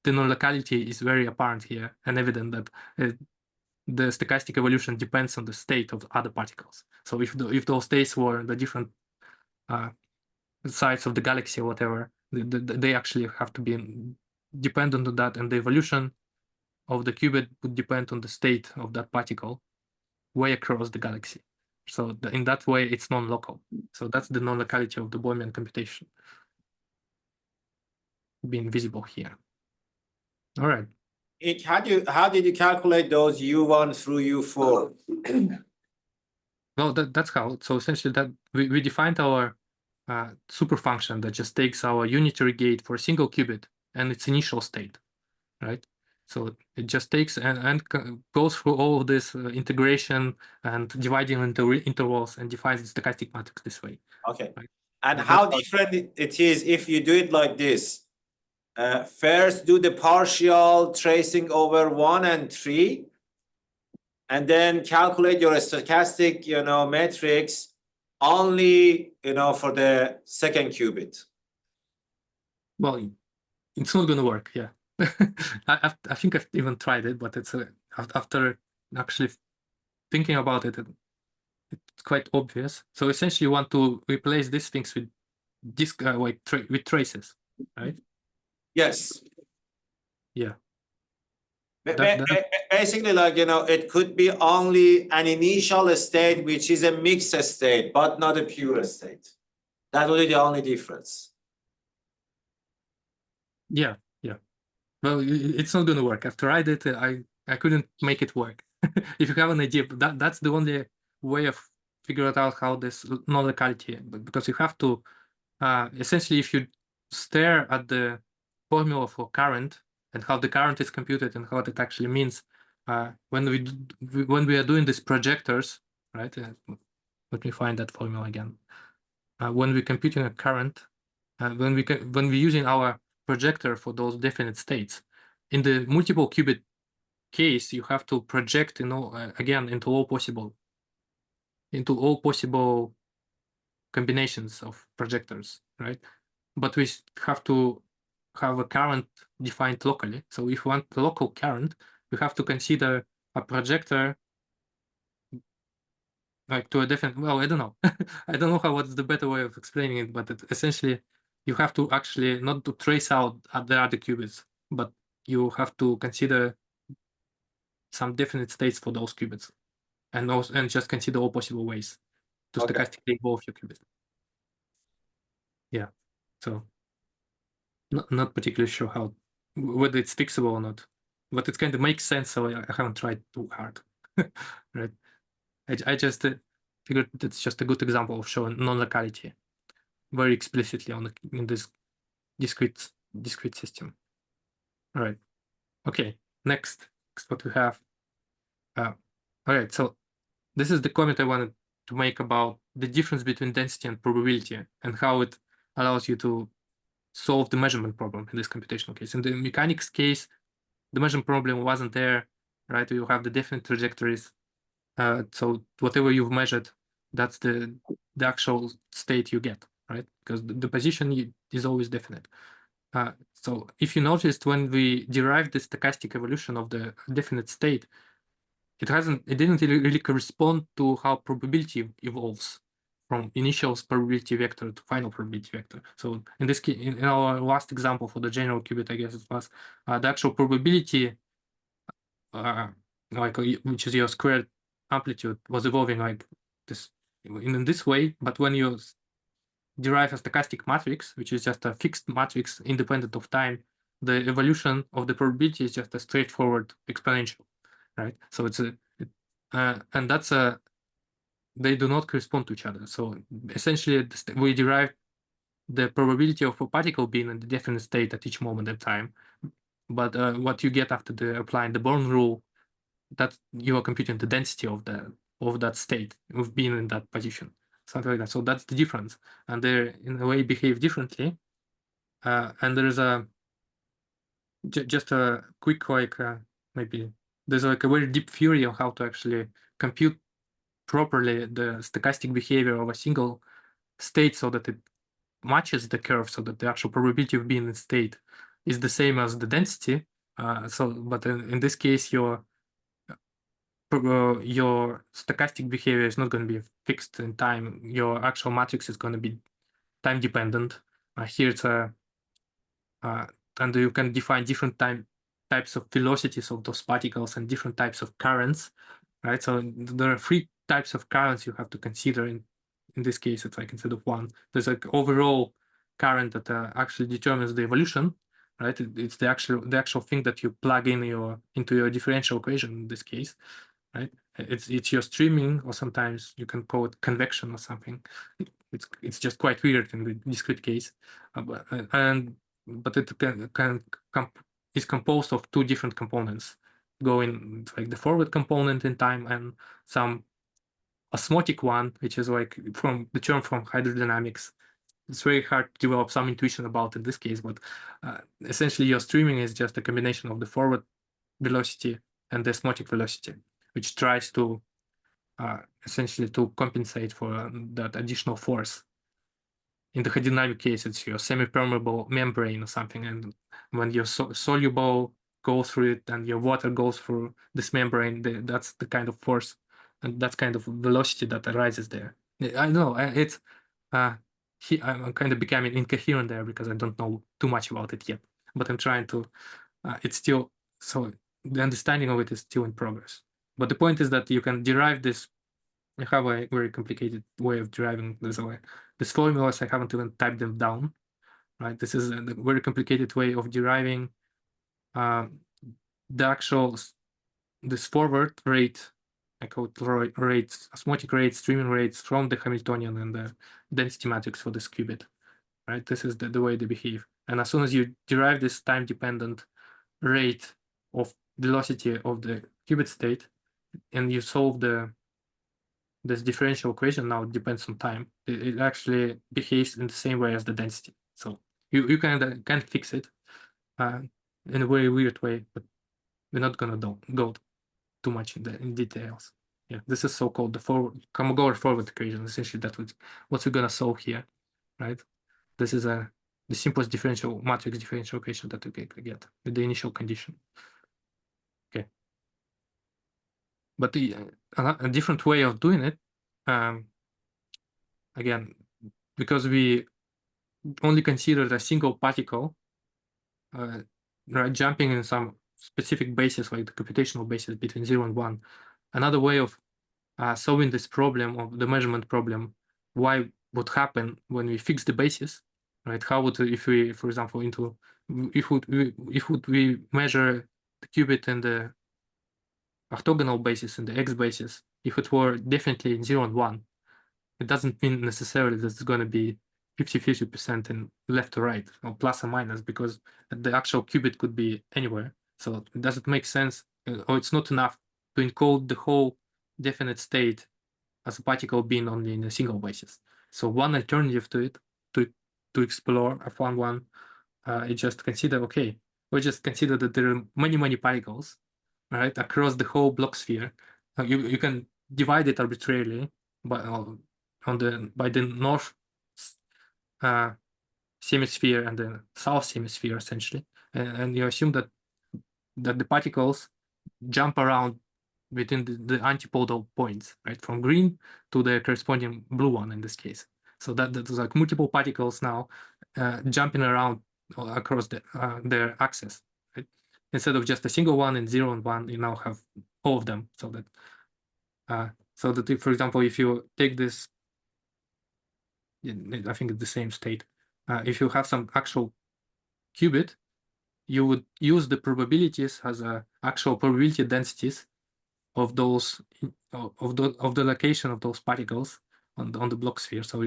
non-locality is very apparent here and evident that the stochastic evolution depends on the state of other particles. So if those states were the different sides of the galaxy or whatever, they actually have to be dependent on that, and the evolution of the qubit would depend on the state of that particle way across the galaxy. So in that way, it's non-local. So that's the non-locality of the Bohmian computation being visible here. All right. How did you calculate those U1 through U4? Well, that's how. So essentially, that we defined our super function that just takes our unitary gate for a single qubit and its initial state, right? So it just takes and goes through all of this integration and dividing into intervals and defines the stochastic matrix this way. Okay. Right? And how different it is if you do it like this? First, do the partial tracing over 1 and 3, and then calculate your stochastic, matrix only, for the second qubit. Well, it's not going to work. Yeah, I think I've even tried it, but it's after actually thinking about it, it's quite obvious. So essentially, you want to replace these things with with traces, right? Yes. Yeah. Basically, it could be only an initial state, which is a mixed state, but not a pure state. That would be the only difference. Yeah. Well, it's not going to work. I've tried it. I couldn't make it work. If you have an idea, that's the only way of figuring out how this non-locality, because you have to essentially, if you stare at the formula for current and how the current is computed and what it actually means, when we are doing these projectors, right? Let me find that formula again. When we're computing a current, when we're using our projector for those definite states, in the multiple qubit case, you have to project, again, into all possible combinations of projectors, right? But we have to have a current defined locally. So if we want the local current, we have to consider a projector like to a different, well, I don't know. I don't know what's the better way of explaining it, but essentially you have to actually not to trace out the other qubits, but you have to consider some definite states for those qubits and just consider all possible ways to stochastically evolve your qubit. Yeah. So not particularly sure whether it's fixable or not, but it kind of makes sense. So I haven't tried too hard, right? I just figured that's just a good example of showing non-locality very explicitly in this discrete system. All right. Okay. Next what we have. All right. So this is the comment I wanted to make about the difference between density and probability and how it allows you to solve the measurement problem in this computational case. In the mechanics case, the measurement problem wasn't there, right? You have the definite trajectories. So whatever you've measured, that's the actual state you get, right? Because the position is always definite. So if you noticed, when we derived the stochastic evolution of the definite state, it didn't really correspond to how probability evolves from initial probability vector to final probability vector. So in this case, in our last example for the general qubit, I guess it was the actual probability, which is your squared amplitude, was evolving like this in this way. But when you derive a stochastic matrix, which is just a fixed matrix independent of time, the evolution of the probability is just a straightforward exponential, right? So it's and that's they do not correspond to each other. So essentially, we derive the probability of a particle being in the definite state at each moment in time. But what you get after applying the Born rule, that you are computing the density of that state of being in that position, something like that. So that's the difference, and they in a way behave differently. And there is just a quick maybe there's like a very deep theory on how to actually compute properly the stochastic behavior of a single state so that it matches the curve, so that the actual probability of being in state is the same as the density. But in this case, your stochastic behavior is not going to be fixed in time. Your actual matrix is going to be time dependent. Here it's and you can define different types of velocities of those particles and different types of currents, right? So there are 3 types of currents you have to consider. In this case, it's like instead of 1, there's like overall current that actually determines the evolution, right? It's the actual thing that you plug in into your differential equation in this case, right? It's your streaming, or sometimes you can call it convection or something. It's just quite weird in the discrete case, but it is composed of 2 different components, going like the forward component in time and some osmotic one, which is like from the term from hydrodynamics. It's very hard to develop some intuition about in this case, but essentially your streaming is just a combination of the forward velocity and the osmotic velocity, which tries to essentially to compensate for that additional force. In the hydrodynamic case, it's your semi-permeable membrane or something, and when your soluble goes through it and your water goes through this membrane, that's the kind of force and that's kind of velocity that arises there. I know I'm kind of becoming incoherent there because I don't know too much about it yet, but I'm trying to. It's still so the understanding of it is still in progress. But the point is that you can derive this. I have a very complicated way of deriving this away. These formulas, I haven't even typed them down, right? This is a very complicated way of deriving the actual this forward rate. I call it rates, osmotic rates, streaming rates from the Hamiltonian and the density matrix for this qubit, right? This is the way they behave. And as soon as you derive this time-dependent rate of velocity of the qubit state, and you solve this differential equation, now it depends on time, it actually behaves in the same way as the density. So you can fix it in a very weird way, but we're not gonna go too much in details. Yeah, this is so-called the Kolmogorov forward equation. Essentially, that's what we're gonna solve here, right? This is the simplest differential matrix differential equation that we can get with the initial condition. Okay, but a different way of doing it, again, because we only considered a single particle, right, jumping in some specific basis, like the computational basis between 0 and 1. Another way of solving this problem of the measurement problem, why would happen when we fix the basis, right? How would, if we, for example, if we measure the qubit in the orthogonal basis, in the x basis, if it were definitely in 0 and 1, it doesn't mean necessarily that it's going to be 50-50% in left to right, or plus or minus, because the actual qubit could be anywhere. So it doesn't make sense, or it's not enough to encode the whole definite state as a particle being only in a single basis. So one alternative to it, to explore, I found one, is just consider, okay, we just consider that there are many particles, right, across the whole Bloch sphere. You can divide it arbitrarily by the north hemisphere and the south hemisphere, essentially, and you assume that the particles jump around between the antipodal points, right, from green to the corresponding blue one in this case. So that's like multiple particles now jumping around across their axis, right? Instead of just a single one in 0 and 1, you now have all of them. So that if, for example, if you take this I think it's the same state. If you have some actual qubit, you would use the probabilities as actual probability densities of those of the location of those particles on the block sphere. So,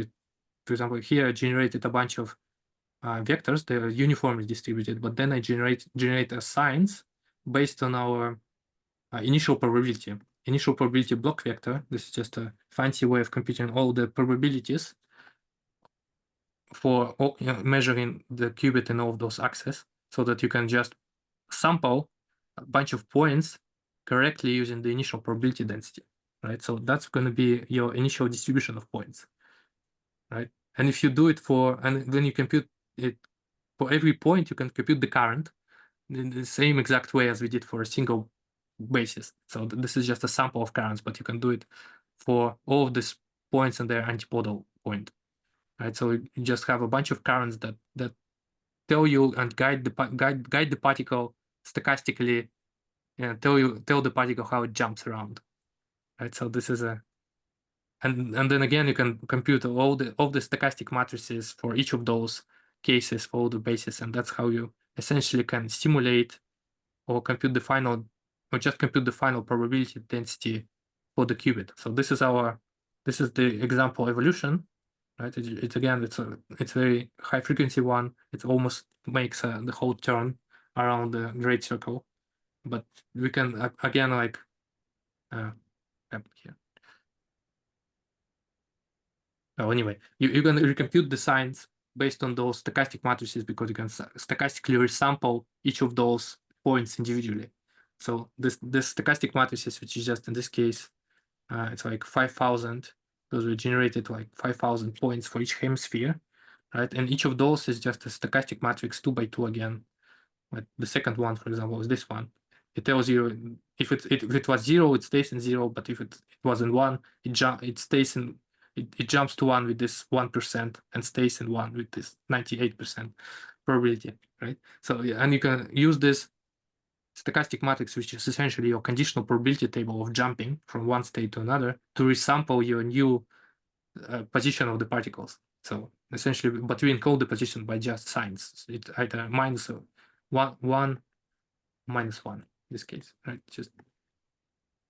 for example, here I generated a bunch of vectors. They are uniformly distributed, but then I generate a signs based on our initial probability block vector. This is just a fancy way of computing all the probabilities for measuring the qubit in all of those axes, so that you can just sample a bunch of points correctly using the initial probability density, right? So that's going to be your initial distribution of points, right? And if you do it and then you compute it for every point, you can compute the current in the same exact way as we did for a single basis. So this is just a sample of currents, but you can do it for all of these points and their antipodal point, right? So you just have a bunch of currents that tell you and guide the particle stochastically, and tell the particle how it jumps around, right? So this is and then again you can compute all the stochastic matrices for each of those cases for all the bases, and that's how you essentially can simulate or compute the final probability density for the qubit. So this is the example evolution, right? It's a very high frequency one. It almost makes the whole turn around the great circle, but we can again like here. Oh, anyway, you can recompute the signs based on those stochastic matrices, because you can stochastically resample each of those points individually. So this stochastic matrices, which is just in this case, it's like 5,000. Those were generated like 5,000 points for each hemisphere, right? And each of those is just a stochastic matrix 2 by 2 again. Like the second one, for example, is this one. It tells you if it was 0, it stays in 0, but if it was in 1, it stays in. It jumps to 1 with this 1% and stays in 1 with this 98% probability, right? So yeah, and you can use this stochastic matrix, which is essentially your conditional probability table of jumping from one state to another, to resample your new position of the particles. So essentially, but we encode the position by just signs. It either minus 1, minus 1 in this case, right? Just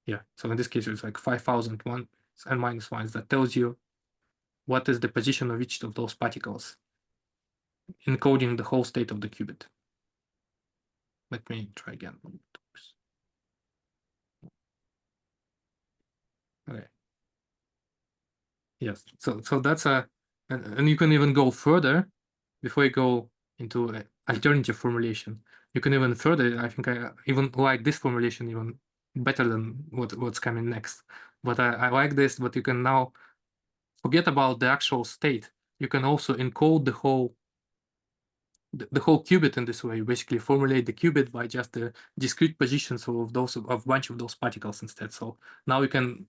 yeah. So in this case, it's like 5,001 and minus 1s that tells you what is the position of each of those particles, encoding the whole state of the qubit. Let me try again. Okay. Yes. So that's and you can even go further before you go into an alternative formulation. You can even further. I think I even like this formulation even better than what's coming next. But I like this. But you can now forget about the actual state. You can also encode the whole qubit in this way. You basically formulate the qubit by just the discrete positions of a bunch of those particles instead. So now you can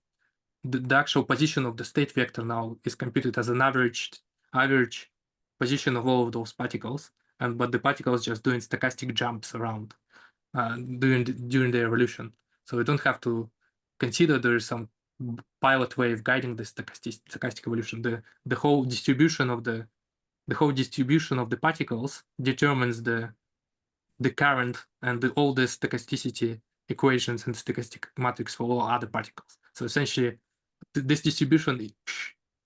the actual position of the state vector now is computed as an average position of all of those particles, but the particles just doing stochastic jumps around during the evolution. So we don't have to consider there is some pilot wave guiding the stochastic evolution. The whole distribution of the particles determines the current and all the stochasticity equations and stochastic matrix for all other particles. So essentially, this distribution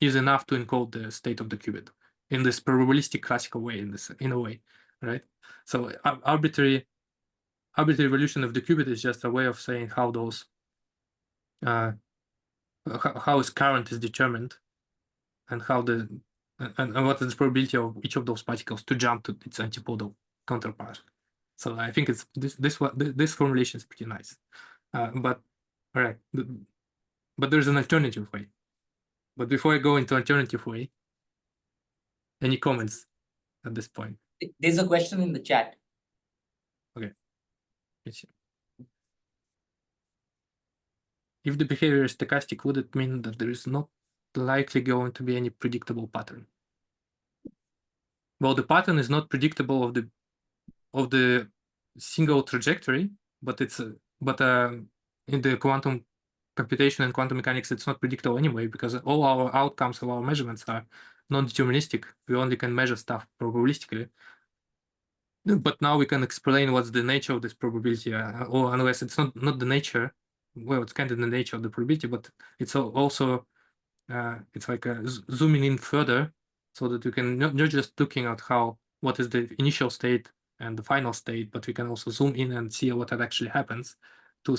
is enough to encode the state of the qubit in this probabilistic classical way, in a way, right? So arbitrary evolution of the qubit is just a way of saying how those how its current is determined, and how and what is the probability of each of those particles to jump to its antipodal counterpart. So I think it's this formulation is pretty nice, but all right. But there's an alternative way. But before I go into alternative way, any comments at this point? There's a question in the chat. Okay. If the behavior is stochastic, would it mean that there is not likely going to be any predictable pattern? Well, the pattern is not predictable of the single trajectory, but it's in the quantum computation and quantum mechanics, it's not predictable anyway, because all our outcomes of our measurements are non-deterministic. We only can measure stuff probabilistically. But now we can explain what's the nature of this probability, or unless it's not the nature. Well, it's kind of the nature of the probability, but it's also it's like zooming in further, so that we can not just looking at what is the initial state and the final state, but we can also zoom in and see what actually happens to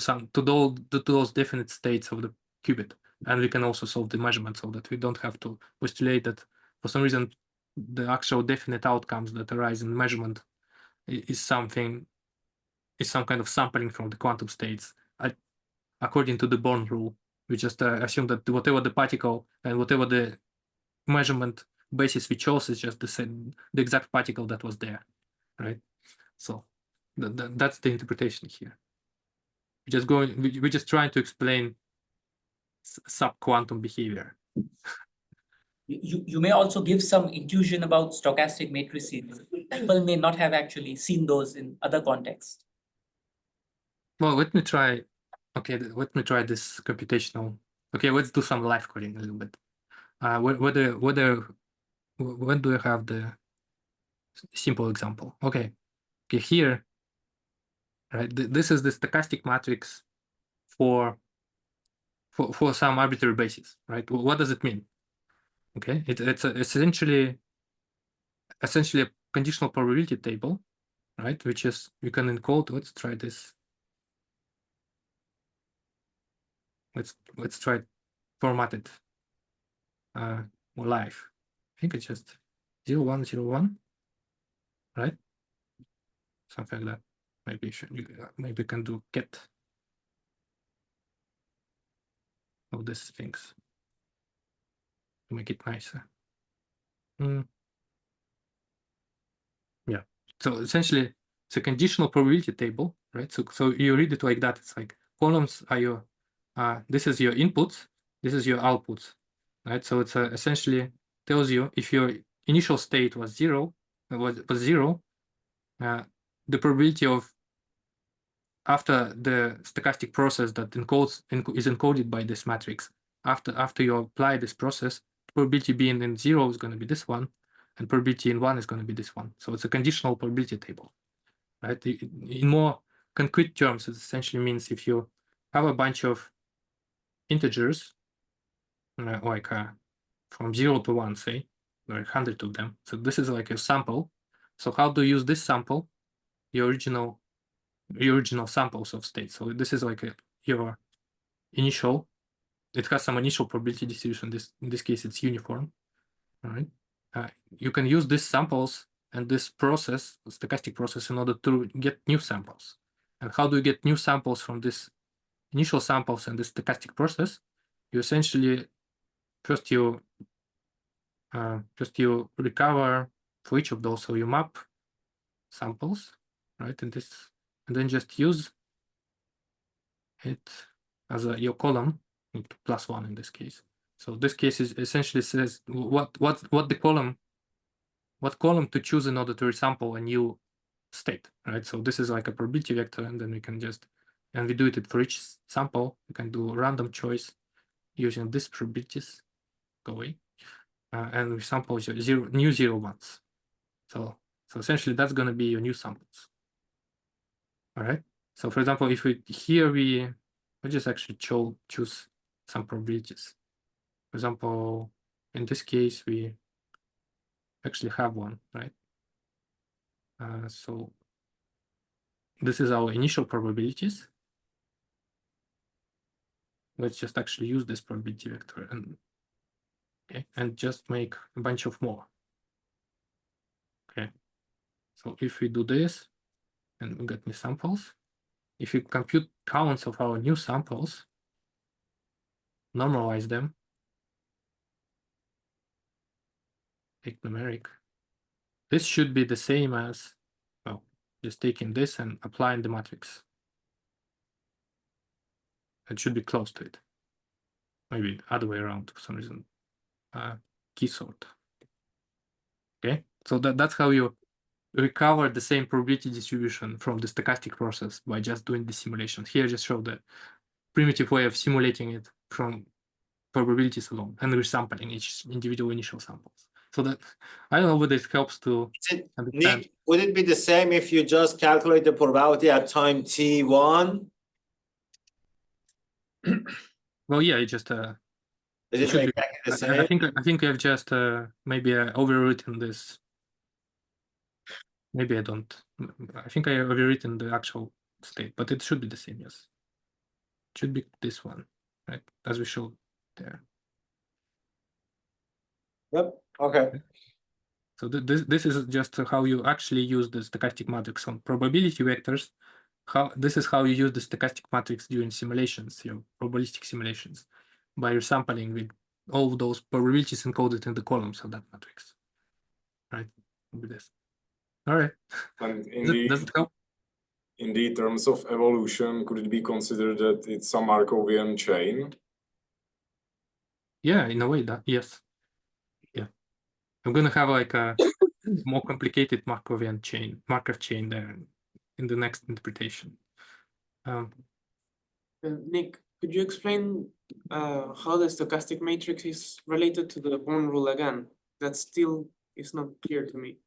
those definite states of the qubit, and we can also solve the measurement so that we don't have to postulate that for some reason the actual definite outcomes that arise in measurement is some kind of sampling from the quantum states. According to the Born rule, we just assume that whatever the particle and whatever the measurement basis we chose is just the exact particle that was there, right? So that's the interpretation here. We're just trying to explain sub-quantum behavior. You may also give some intuition about stochastic matrices. People may not have actually seen those in other contexts. Well, let me try. Okay, let me try this computational. Okay, let's do some live coding a little bit. When do I have the simple example? Okay, here, right? This is the stochastic matrix for some arbitrary basis, right? What does it mean? Okay, it's essentially a conditional probability table, right? Which is you can encode. Let's try this. Let's try format it live. I think it's just 0, 1, 0, 1, right? Something like that. Maybe you can do get of these things to make it nicer. Yeah. So essentially, it's a conditional probability table, right? So you read it like that. It's like columns are your this is your inputs, this is your outputs, right? So it's essentially tells you if your initial state was zero, the probability of after the stochastic process that is encoded by this matrix, after you apply this process, probability being in 0 is going to be this one, and probability in 1 is going to be this one. So it's a conditional probability table, right? In more concrete terms, it essentially means if you have a bunch of integers, like from 0 to 1, say, like 100 of them. So this is like a sample. So how to use this sample? Your original samples of states. So this is like your initial. It has some initial probability distribution. In this case, it's uniform. All right. You can use these samples and this process, stochastic process, in order to get new samples. And how do you get new samples from this initial samples and this stochastic process? You essentially first you recover for each of those. So you map samples, right? And then just use it as your column, +1 in this case. So this case is essentially says what column to choose in order to resample a new state, right? So this is like a probability vector, and then we can and we do it for each sample. We can do random choice using these probabilities. Go away, and we sample new 0 ones. So essentially that's going to be your new samples. All right. So for example, if we just actually choose some probabilities. For example, in this case, we actually have one, right? So this is our initial probabilities. Let's just actually use this probability vector and just make a bunch of more. Okay. So if we do this and we get new samples, if we compute counts of our new samples, normalize them, take numeric, this should be the same as, well, just taking this and applying the matrix. It should be close to it. Maybe the other way around for some reason. Key sort. Okay, so that's how you recover the same probability distribution from the stochastic process by just doing the simulation. Here, just show the primitive way of simulating it from probabilities alone and resampling each individual initial samples. So that I don't know whether it helps to Is it, understand. Nick, would it be the same if you just calculate the probability at time t1? Well, yeah, it just Is it it should be. exactly the I same? think I've just maybe overwritten this. Maybe I don't. I think I overwritten the actual state, but it should be the same. Yes, it should be this one, right? As we showed there. Yep. Okay. So this is just how you actually use the stochastic matrix on probability vectors. This is how you use the stochastic matrix during simulations, your probabilistic simulations, by resampling with all of those probabilities encoded in the columns of that matrix. Right? With this. All right. And Does it help? in the terms of evolution, could it be considered that it's a Markovian chain? Yeah, in a way that yes. Yeah. I'm gonna have like a more complicated Markovian chain, marker chain there in the next interpretation. Nick, could you explain how the stochastic matrix is related to the Born rule again? That still is not clear to me.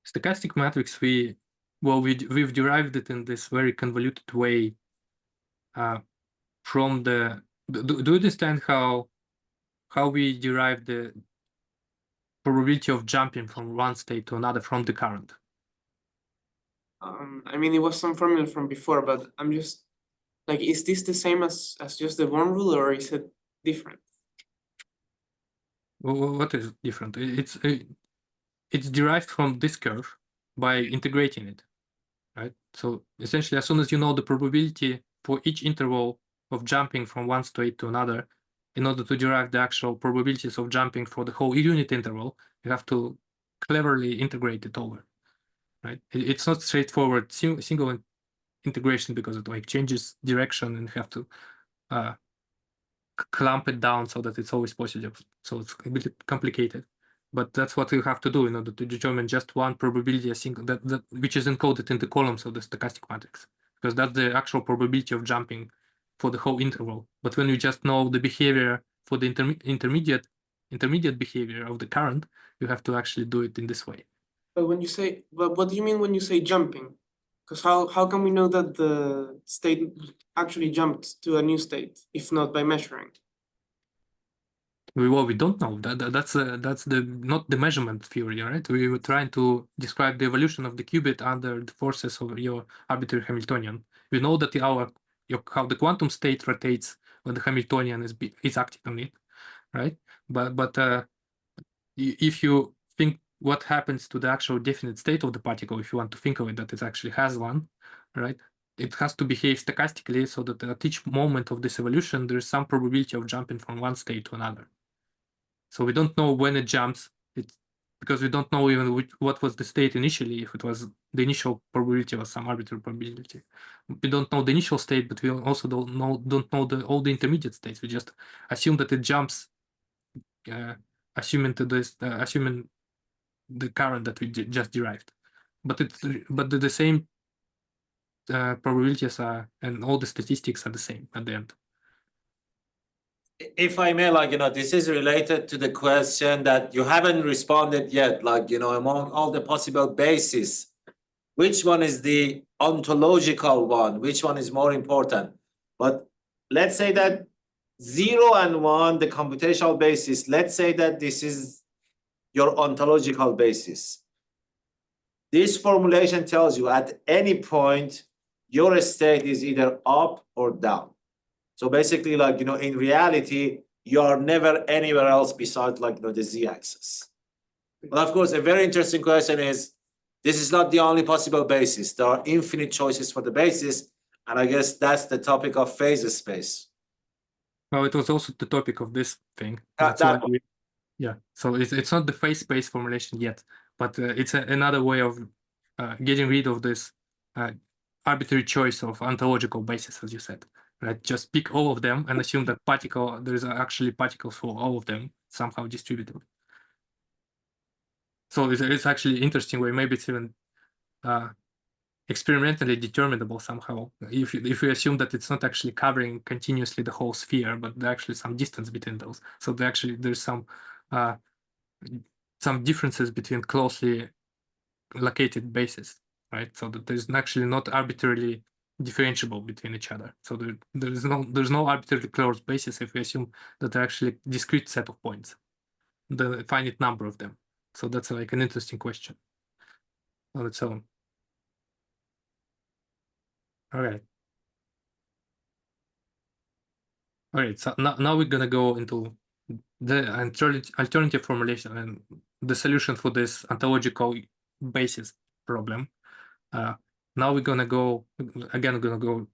Stochastic matrix, we've derived it in this very convoluted way from the. Do you understand how we derive the probability of jumping from one state to another from the current? I mean, it was some formula from before, but I'm just like, is this the same as just the Born rule, or is it different? What is different? It's derived from this curve by integrating it, right? So essentially, as soon as you know the probability for each interval of jumping from one state to another, in order to derive the actual probabilities of jumping for the whole unit interval, you have to cleverly integrate it over, right? It's not straightforward single integration because it like changes direction and you have to clamp it down so that it's always positive. So it's a bit complicated, but that's what you have to do in order to determine just one probability, a single that which is encoded in the columns of the stochastic matrix, because that's the actual probability of jumping for the whole interval. But when you just know the behavior for the intermediate behavior of the current, you have to actually do it in this way. But when you say, but what do you mean when you say jumping? Because how can we know that the state actually jumped to a new state if not by measuring? Well, we don't know. That's the not the measurement theory, right? We were trying to describe the evolution of the qubit under the forces of your arbitrary Hamiltonian. We know that how the quantum state rotates when the Hamiltonian is acting on it, right? But if you think what happens to the actual definite state of the particle, if you want to think of it that it actually has one, right? It has to behave stochastically so that at each moment of this evolution, there is some probability of jumping from one state to another. So we don't know when it jumps. It's because we don't know even what was the state initially. If it was the initial probability was some arbitrary probability, we don't know the initial state, but we also don't know all the intermediate states. We just assume that it jumps, assuming the current that we just derived. But the same probabilities are, and all the statistics are the same at the end. If I may, this is related to the question that you haven't responded yet, among all the possible bases, which one is the ontological one? Which one is more important? But let's say that 0 and 1, the computational basis, let's say that this is your ontological basis. This formulation tells you at any point, your state is either up or down. So basically, in reality, you are never anywhere else besides the z-axis. But of course, a very interesting question is, this is not the only possible basis. There are infinite choices for the basis. And I guess that's the topic of phase space. Well, it was also the topic of this thing. That's why so it's not the phase space formulation yet, but it's another way of getting rid of this arbitrary choice of ontological basis, as you said. Right, just pick all of them and assume that there is actually particles for all of them somehow distributed. So it's actually interesting way. Maybe it's even experimentally determinable somehow. If you assume that it's not actually covering continuously the whole sphere, but there's actually some distance between those. So there's some some differences between closely located bases, right? So that there's actually not arbitrarily differentiable between each other. So there's no arbitrarily closed basis if we assume that they're actually discrete set of points, the finite number of them. So that's like an interesting question on its own. All right. All right, so now we're gonna go into the alternative formulation and the solution for this ontological basis problem. Now we're gonna go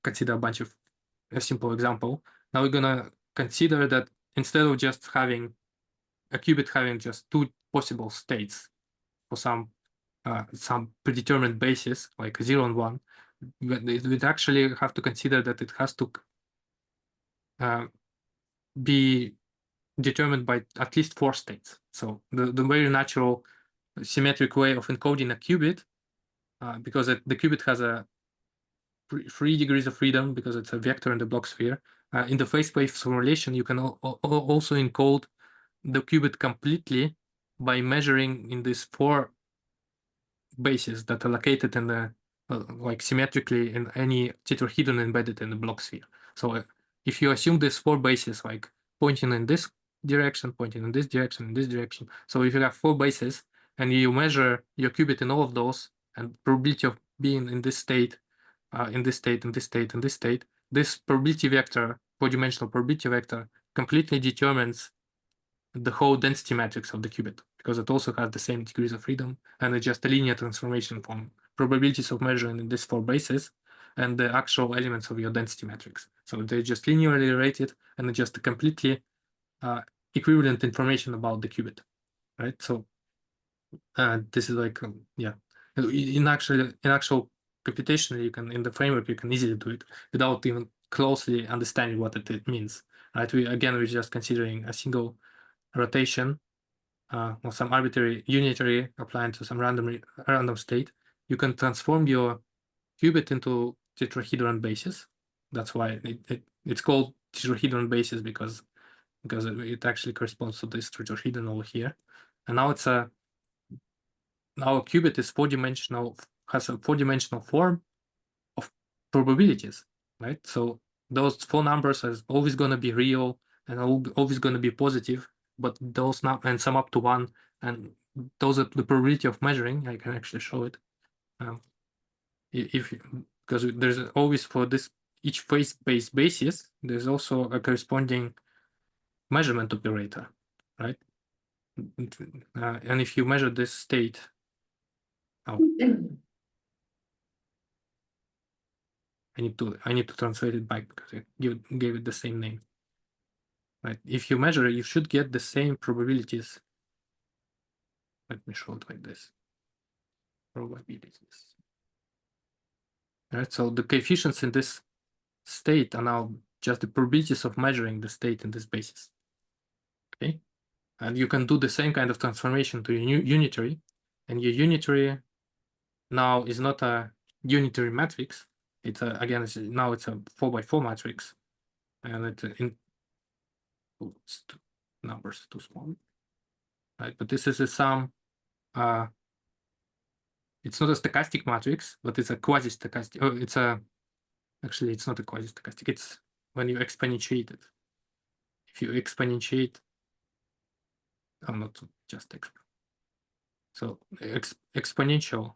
consider a bunch of a simple example. Now we're gonna consider that instead of just having a qubit having just two possible states for some predetermined basis like 0 and 1, we'd actually have to consider that it has to be determined by at least 4 states. So the very natural symmetric way of encoding a qubit, because the qubit has a 3 degrees of freedom because it's a vector in the block sphere. In the phase space formulation, you can also encode the qubit completely by measuring in these 4 bases that are located in the like symmetrically in any tetrahedron embedded in the block sphere. So if you assume these 4 bases like pointing in this direction, pointing in this direction, in this direction. So if you have 4 bases and you measure your qubit in all of those and probability of being in this state, in this state, in this state, in this state, this probability vector, 4-dimensional probability vector, completely determines the whole density matrix of the qubit because it also has the same degrees of freedom and it's just a linear transformation from probabilities of measuring in these 4 bases and the actual elements of your density matrix. So they're just linearly related and it's just a completely equivalent information about the qubit, right? So this is like yeah, in actual computation you can in the framework you can easily do it without even closely understanding what it means, right? We're just considering a single rotation or some arbitrary unitary applying to some random state. You can transform your qubit into tetrahedron basis. That's why it's called tetrahedron basis because it actually corresponds to this tetrahedron over here. And now it's now a qubit is 4-dimensional, has a 4-dimensional form of probabilities, right? So those 4 numbers are always going to be real and always going to be positive, but those now and sum up to 1, and those are the probability of measuring. I can actually show it. Because there's always for this each phase-based basis, there's also a corresponding measurement operator, right? And if you measure this state, I need to translate it back because I gave it the same name. Right? If you measure, you should get the same probabilities. Let me show it like this. Probabilities. Right. So the coefficients in this state are now just the probabilities of measuring the state in this basis. Okay. And you can do the same kind of transformation to your unitary, and your unitary now is not a unitary matrix. It's again now it's a 4x4 matrix, and it's numbers too small, right? But this is a sum. It's not a stochastic matrix, but it's a quasi-stochastic. Oh, actually it's not a quasi-stochastic. It's when you exponentiate it. If you exponentiate, I'm not just exp. So exponential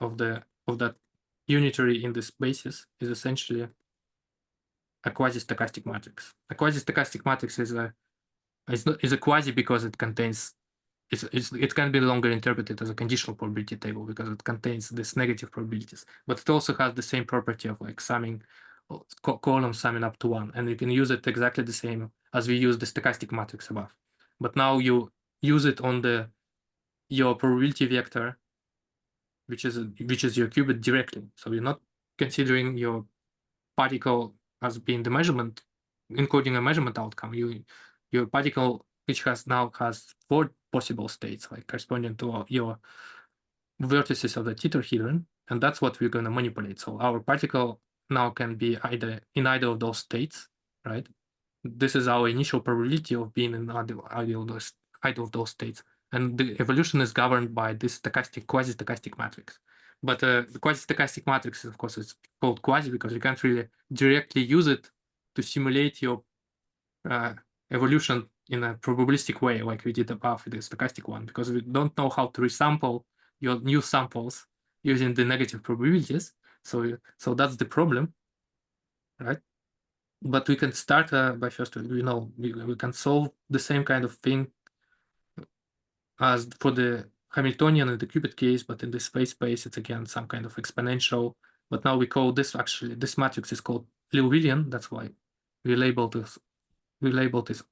of that unitary in this basis is essentially a quasi-stochastic matrix. A quasi-stochastic matrix is a quasi because it contains it can be longer interpreted as a conditional probability table because it contains these negative probabilities, but it also has the same property of like summing columns summing up to 1, and you can use it exactly the same as we use the stochastic matrix above. But now you use it on your probability vector, which is your qubit directly. So you're not considering your particle as being the measurement, encoding a measurement outcome. Your particle, which has 4 possible states, like corresponding to your vertices of the tetrahedron, and that's what we're going to manipulate. So our particle now can be either in either of those states, right? This is our initial probability of being in either of those states, and the evolution is governed by this stochastic, quasi-stochastic matrix. But the quasi-stochastic matrix, of course, it's called quasi because you can't really directly use it to simulate your evolution in a probabilistic way, like we did above with the stochastic one, because we don't know how to resample your new samples using the negative probabilities. So that's the problem, right? But we can start by first, we can solve the same kind of thing as for the Hamiltonian and the qubit case, but in the space, it's again some kind of exponential. But now we call this this matrix is called Liouvillean. That's why we labeled this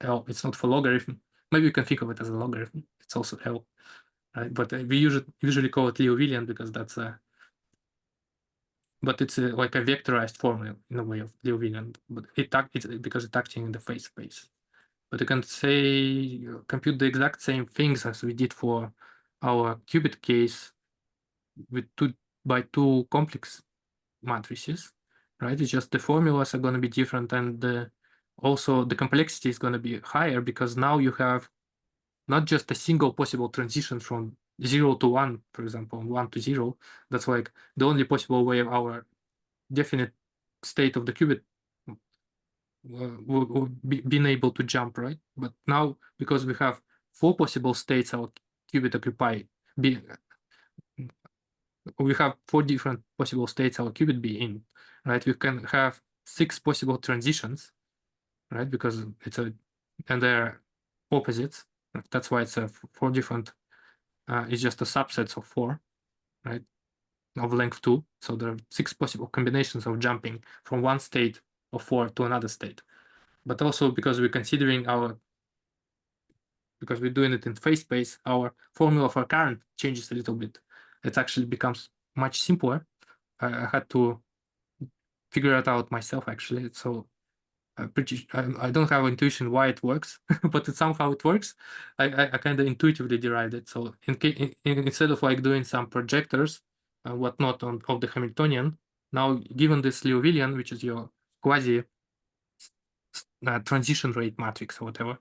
L. It's not for logarithm. Maybe you can think of it as a logarithm. It's also L, right? But we usually call it Liouvillean because that's but it's like a vectorized form in a way of Liouvillean. But it's because it's acting in the phase space. But you can say compute the exact same things as we did for our qubit case with 2x2 complex matrices, right? It's just the formulas are going to be different, and also the complexity is going to be higher because now you have not just a single possible transition from 0 to 1, for example, 1 to 0. That's like the only possible way of our definite state of the qubit being able to jump, right? But now, because we have 4 possible states our qubit occupy, we have 4 different possible states our qubit be in, right? We can have 6 possible transitions, right? Because and they're opposites. That's why it's 4 different. It's just a subset of 4, right? Of length 2. So there are 6 possible combinations of jumping from one state of 4 to another state. But also because we're considering because we're doing it in phase space, our formula for current changes a little bit. It actually becomes much simpler. I had to figure it out myself actually. So I don't have intuition why it works, but somehow it works. I kind of intuitively derived it. So instead of like doing some projectors and whatnot of the Hamiltonian, now given this Liouvillean, which is your quasi transition rate matrix or whatever,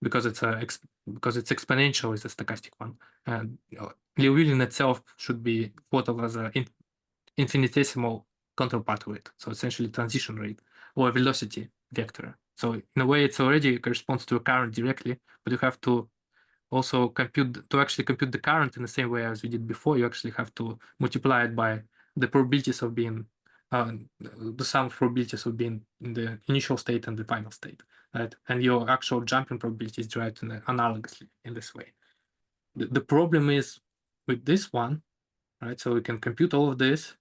because it's exponential is the stochastic one, and Liouvillean itself should be thought of as an infinitesimal counterpart of it. So essentially transition rate or velocity vector. So in a way, it's already corresponds to a current directly, but you have to also actually compute the current in the same way as we did before. You actually have to multiply it by the probabilities of being the sum of probabilities of being in the initial state and the final state, right? And your actual jumping probability is derived analogously in this way. The problem is with this one, right? So we can compute all of this.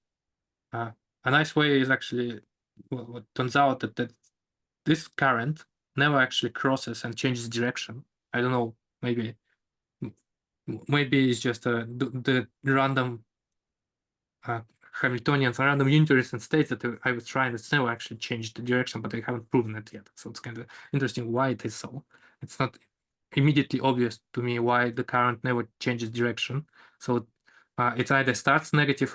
A nice way is actually what turns out that this current never actually crosses and changes direction. I don't know, maybe it's just the random Hamiltonians, random unitaries and states that I was trying to never actually changed the direction, but I haven't proven it yet. So it's kind of interesting why it is so. It's not immediately obvious to me why the current never changes direction. So it either starts negative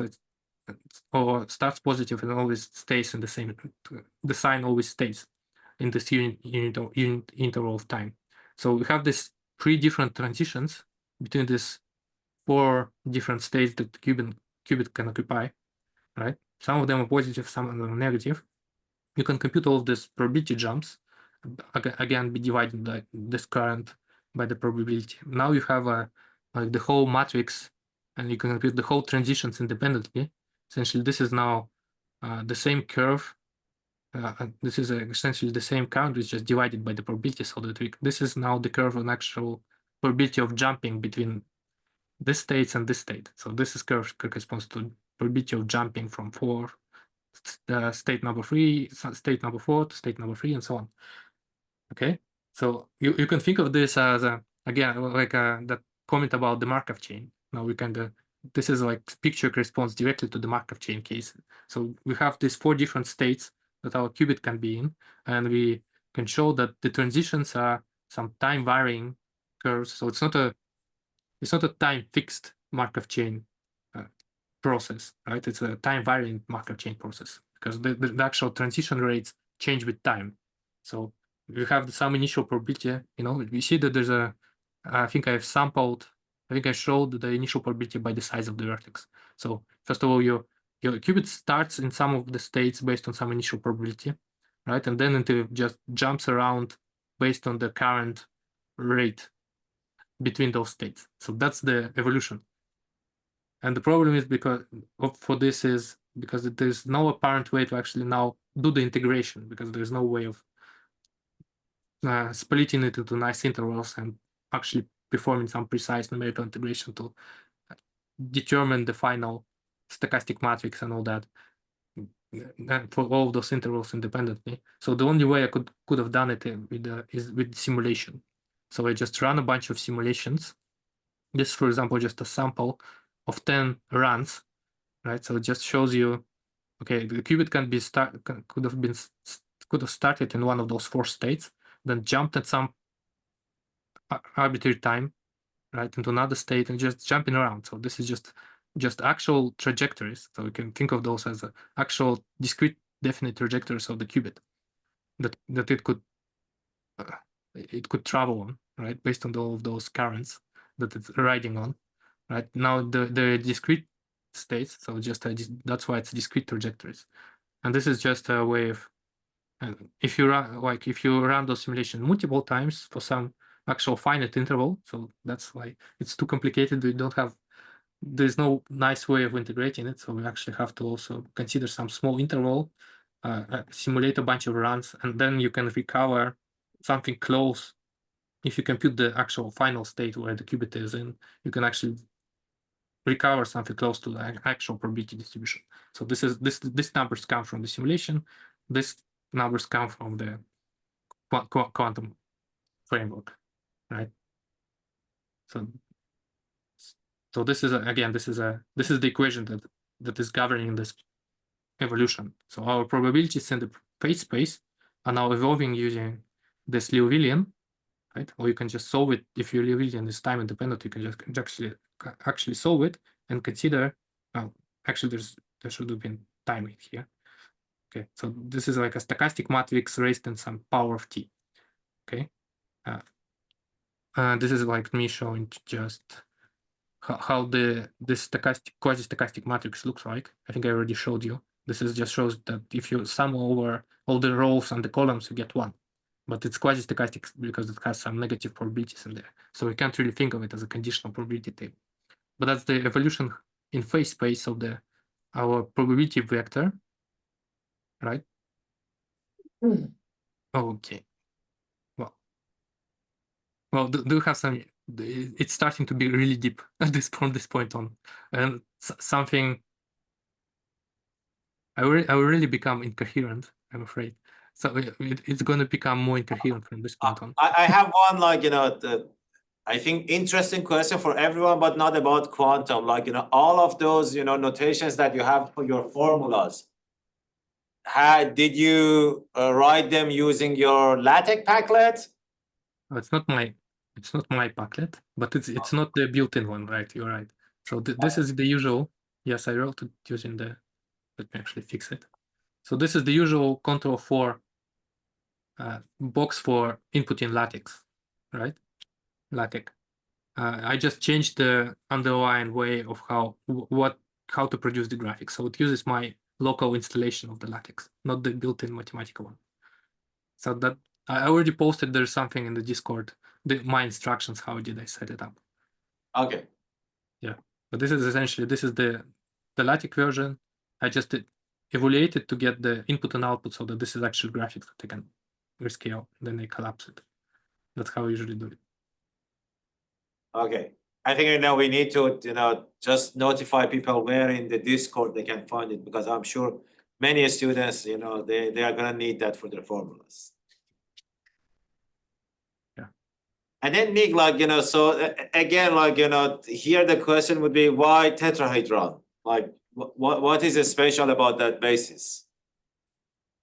or starts positive and always stays in the same. The sign always stays in this unit interval of time. So we have these 3 different transitions between these 4 different states that the qubit can occupy, right? Some of them are positive, some of them are negative. You can compute all of these probability jumps, again, be divided by this current by the probability. Now you have like the whole matrix, and you can compute the whole transitions independently. Essentially, this is now the same curve. This is essentially the same current, which is just divided by the probability. So that this is now the curve on actual probability of jumping between this state and this state. So this is curve corresponds to probability of jumping from state number 3, state number 4 to state number 3, and so on. Okay, so you can think of this as again like that comment about the Markov chain. Now we this is like picture corresponds directly to the Markov chain case. So we have these 4 different states that our qubit can be in, and we can show that the transitions are some time varying curves. So it's not a time fixed Markov chain process, right? It's a time varying Markov chain process because the actual transition rates change with time. So we have some initial probability, we see that there's I think I've sampled I think I showed the initial probability by the size of the vertex. So first of all, your qubit starts in some of the states based on some initial probability, right? And then it just jumps around based on the current rate between those states. So that's the evolution. And the problem is because there's no apparent way to actually now do the integration, because there's no way of splitting it into nice intervals and actually performing some precise numerical integration to determine the final stochastic matrix and all that, and for all of those intervals independently. So the only way I could have done it is with simulation. So I just run a bunch of simulations. This, for example, just a sample of 10 runs, right? So it just shows you, okay, the qubit could have started in one of those 4 states, then jumped at some arbitrary time, right, into another state and just jumping around. So this is just actual trajectories. So we can think of those as actual discrete definite trajectories of the qubit that it could travel on, right, based on all of those currents that it's riding on, right? Now the discrete states, so that's why it's discrete trajectories, and this is just a way of, if you run those simulations multiple times for some actual finite interval, so that's why it's too complicated. There's no nice way of integrating it, so we actually have to also consider some small interval, simulate a bunch of runs, and then you can recover something close. If you compute the actual final state where the qubit is in, you can actually recover something close to the actual probability distribution. So this numbers come from the simulation. This numbers come from the quantum framework, right? So this is the equation that is governing this evolution. So our probabilities in the phase space are now evolving using this Liouvillean, right? Or you can just solve it. If your Liouvillean is time independent, you can just actually solve it and consider. Actually, there should have been time in here. Okay, so this is like a stochastic matrix raised in some power of t. Okay, this is like me showing just how this quasi-stochastic matrix looks like. I think I already showed you. This just shows that if you sum over all the rows and the columns, you get 1. But it's quasi-stochastic because it has some negative probabilities in there. So we can't really think of it as a conditional probability table. But that's the evolution in phase space of our probability vector, right? Okay. Well, do you have some? It's starting to be really deep at from this point on, and something. I will really become incoherent, I'm afraid. So it's going to become more incoherent from this point on. I have one, I think interesting question for everyone, but not about quantum. All of those, notations that you have for your formulas, did you write them using your LaTeX packlet? It's not my packlet, but it's not the built-in one, right? You're right. So this is the usual. Yes, I wrote it using the. Let me actually fix it. So this is the usual control 4 box for inputting LaTeX, right? LaTeX. I just changed the underlying way of how to produce the graphics. So it uses my local installation of the LaTeX, not the built-in mathematical one. So that I already posted. There's something in the Discord. My instructions. How did I set it up? Okay. Yeah, but this is essentially the LaTeX version. I just evaluated to get the input and output so that this is actual graphics that I can rescale. Then I collapse it. That's how I usually do it. Okay. I think we need to, just notify people where in the Discord they can find it, because I'm sure many students, they are going to need that for their formulas. Yeah. And then Nik, so again, here the question would be, why tetrahedral? What is special about that basis?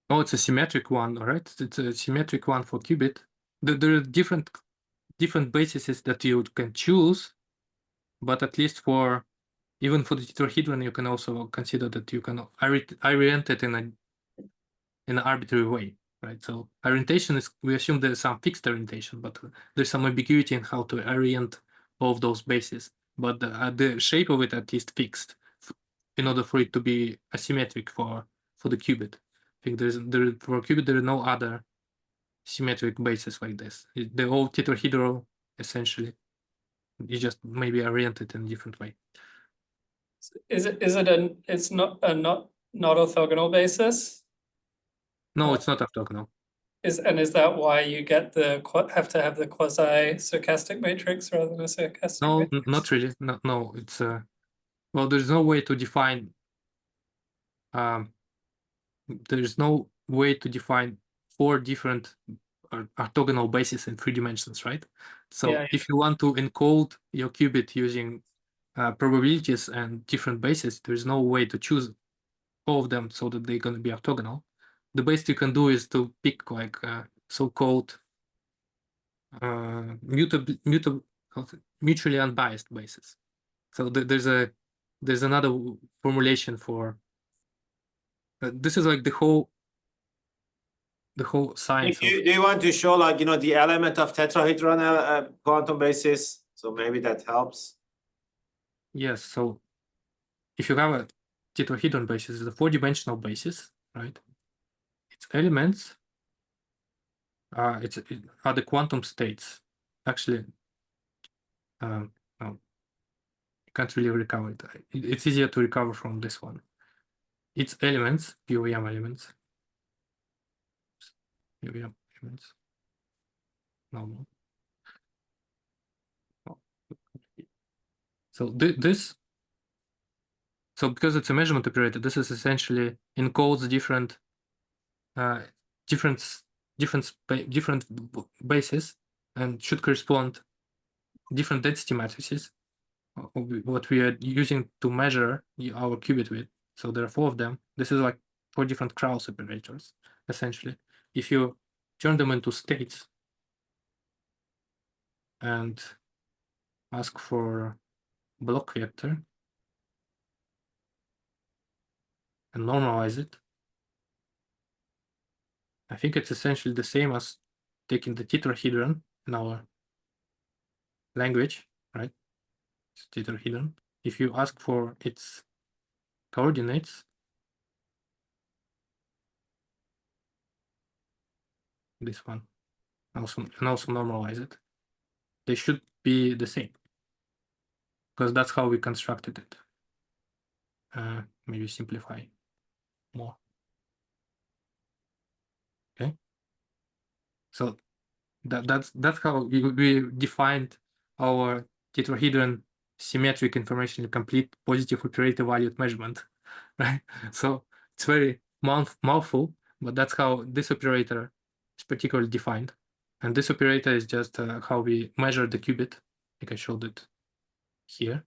Oh, it's a symmetric one, right? It's a symmetric one for qubit. There are different bases that you can choose, but at least even for the tetrahedron, you can also consider that you can orient it in an arbitrary way, right? So orientation we assume there's some fixed orientation, but there's some ambiguity in how to orient of those bases, but the shape of it at least fixed in order for it to be asymmetric for the qubit. I think for a qubit there are no other symmetric bases like this. They're all tetrahedral essentially. You just maybe oriented in a different way. It's not orthogonal basis? No, it's not orthogonal. Is that why you get have to have the quasi-stochastic matrix rather than a stochastic No, matrix? not really. No, it's well, there's no way to define there's no way to define 4 different orthogonal bases in 3 dimensions, right? So Yeah. if you want to encode your qubit using probabilities and different bases, there's no way to choose all of them so that they're going to be orthogonal. The best you can do is to pick like so-called mutually unbiased bases. So there's another formulation for this is like the whole science. Do you want to show like the element of tetrahedral quantum basis? So maybe that helps. Yes. So if you have a tetrahedron basis, it's a 4-dimensional basis, right? Its elements are the quantum states. Actually, no, you can't really recover it. It's easier to recover from this one. Its elements, POEM elements. POEM elements. No. So this. So because it's a measurement operator, this is essentially encodes different bases and should correspond different density matrices what we are using to measure our qubit with. So there are 4 of them. This is like 4 different Krauss operators essentially. If you turn them into states and ask for block vector and normalize it, I think it's essentially the same as taking the tetrahedron in our language, right? It's tetrahedron. If you ask for its coordinates, this one, also normalize it, they should be the same because that's how we constructed it. Maybe simplify more. Okay, so that's how we defined our tetrahedron symmetric information complete positive operator valued measurement, right? So it's very mouthful, but that's how this operator is particularly defined. And this operator is just how we measure the qubit, like I showed it here,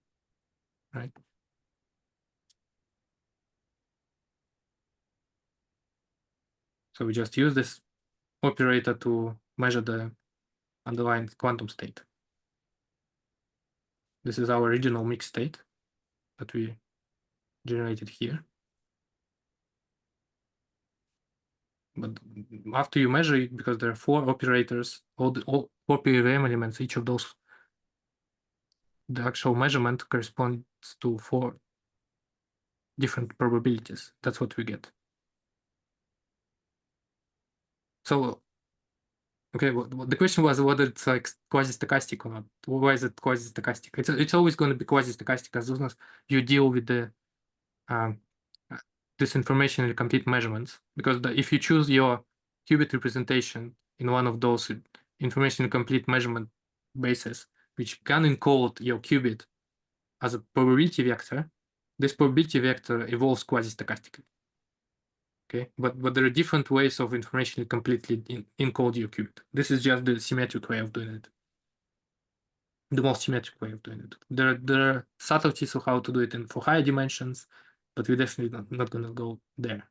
right? So we just use this operator to measure the underlying quantum state. This is our original mixed state that we generated here. But after you measure it, because there are 4 operators, all 4 PWM elements, each of those, the actual measurement corresponds to 4 different probabilities. That's what we get. So, okay, the question was whether it's like quasi-stochastic or not. Why is it quasi-stochastic? It's always going to be quasi-stochastic as long as you deal with the this information in complete measurements. Because if you choose your qubit representation in one of those information in complete measurement bases, which can encode your qubit as a probability vector, this probability vector evolves quasi-stochastically. Okay, but there are different ways of information completely encode your qubit. This is just the symmetric way of doing it. The most symmetric way of doing it. There are subtleties of how to do it for higher dimensions, but we're definitely not going to go there.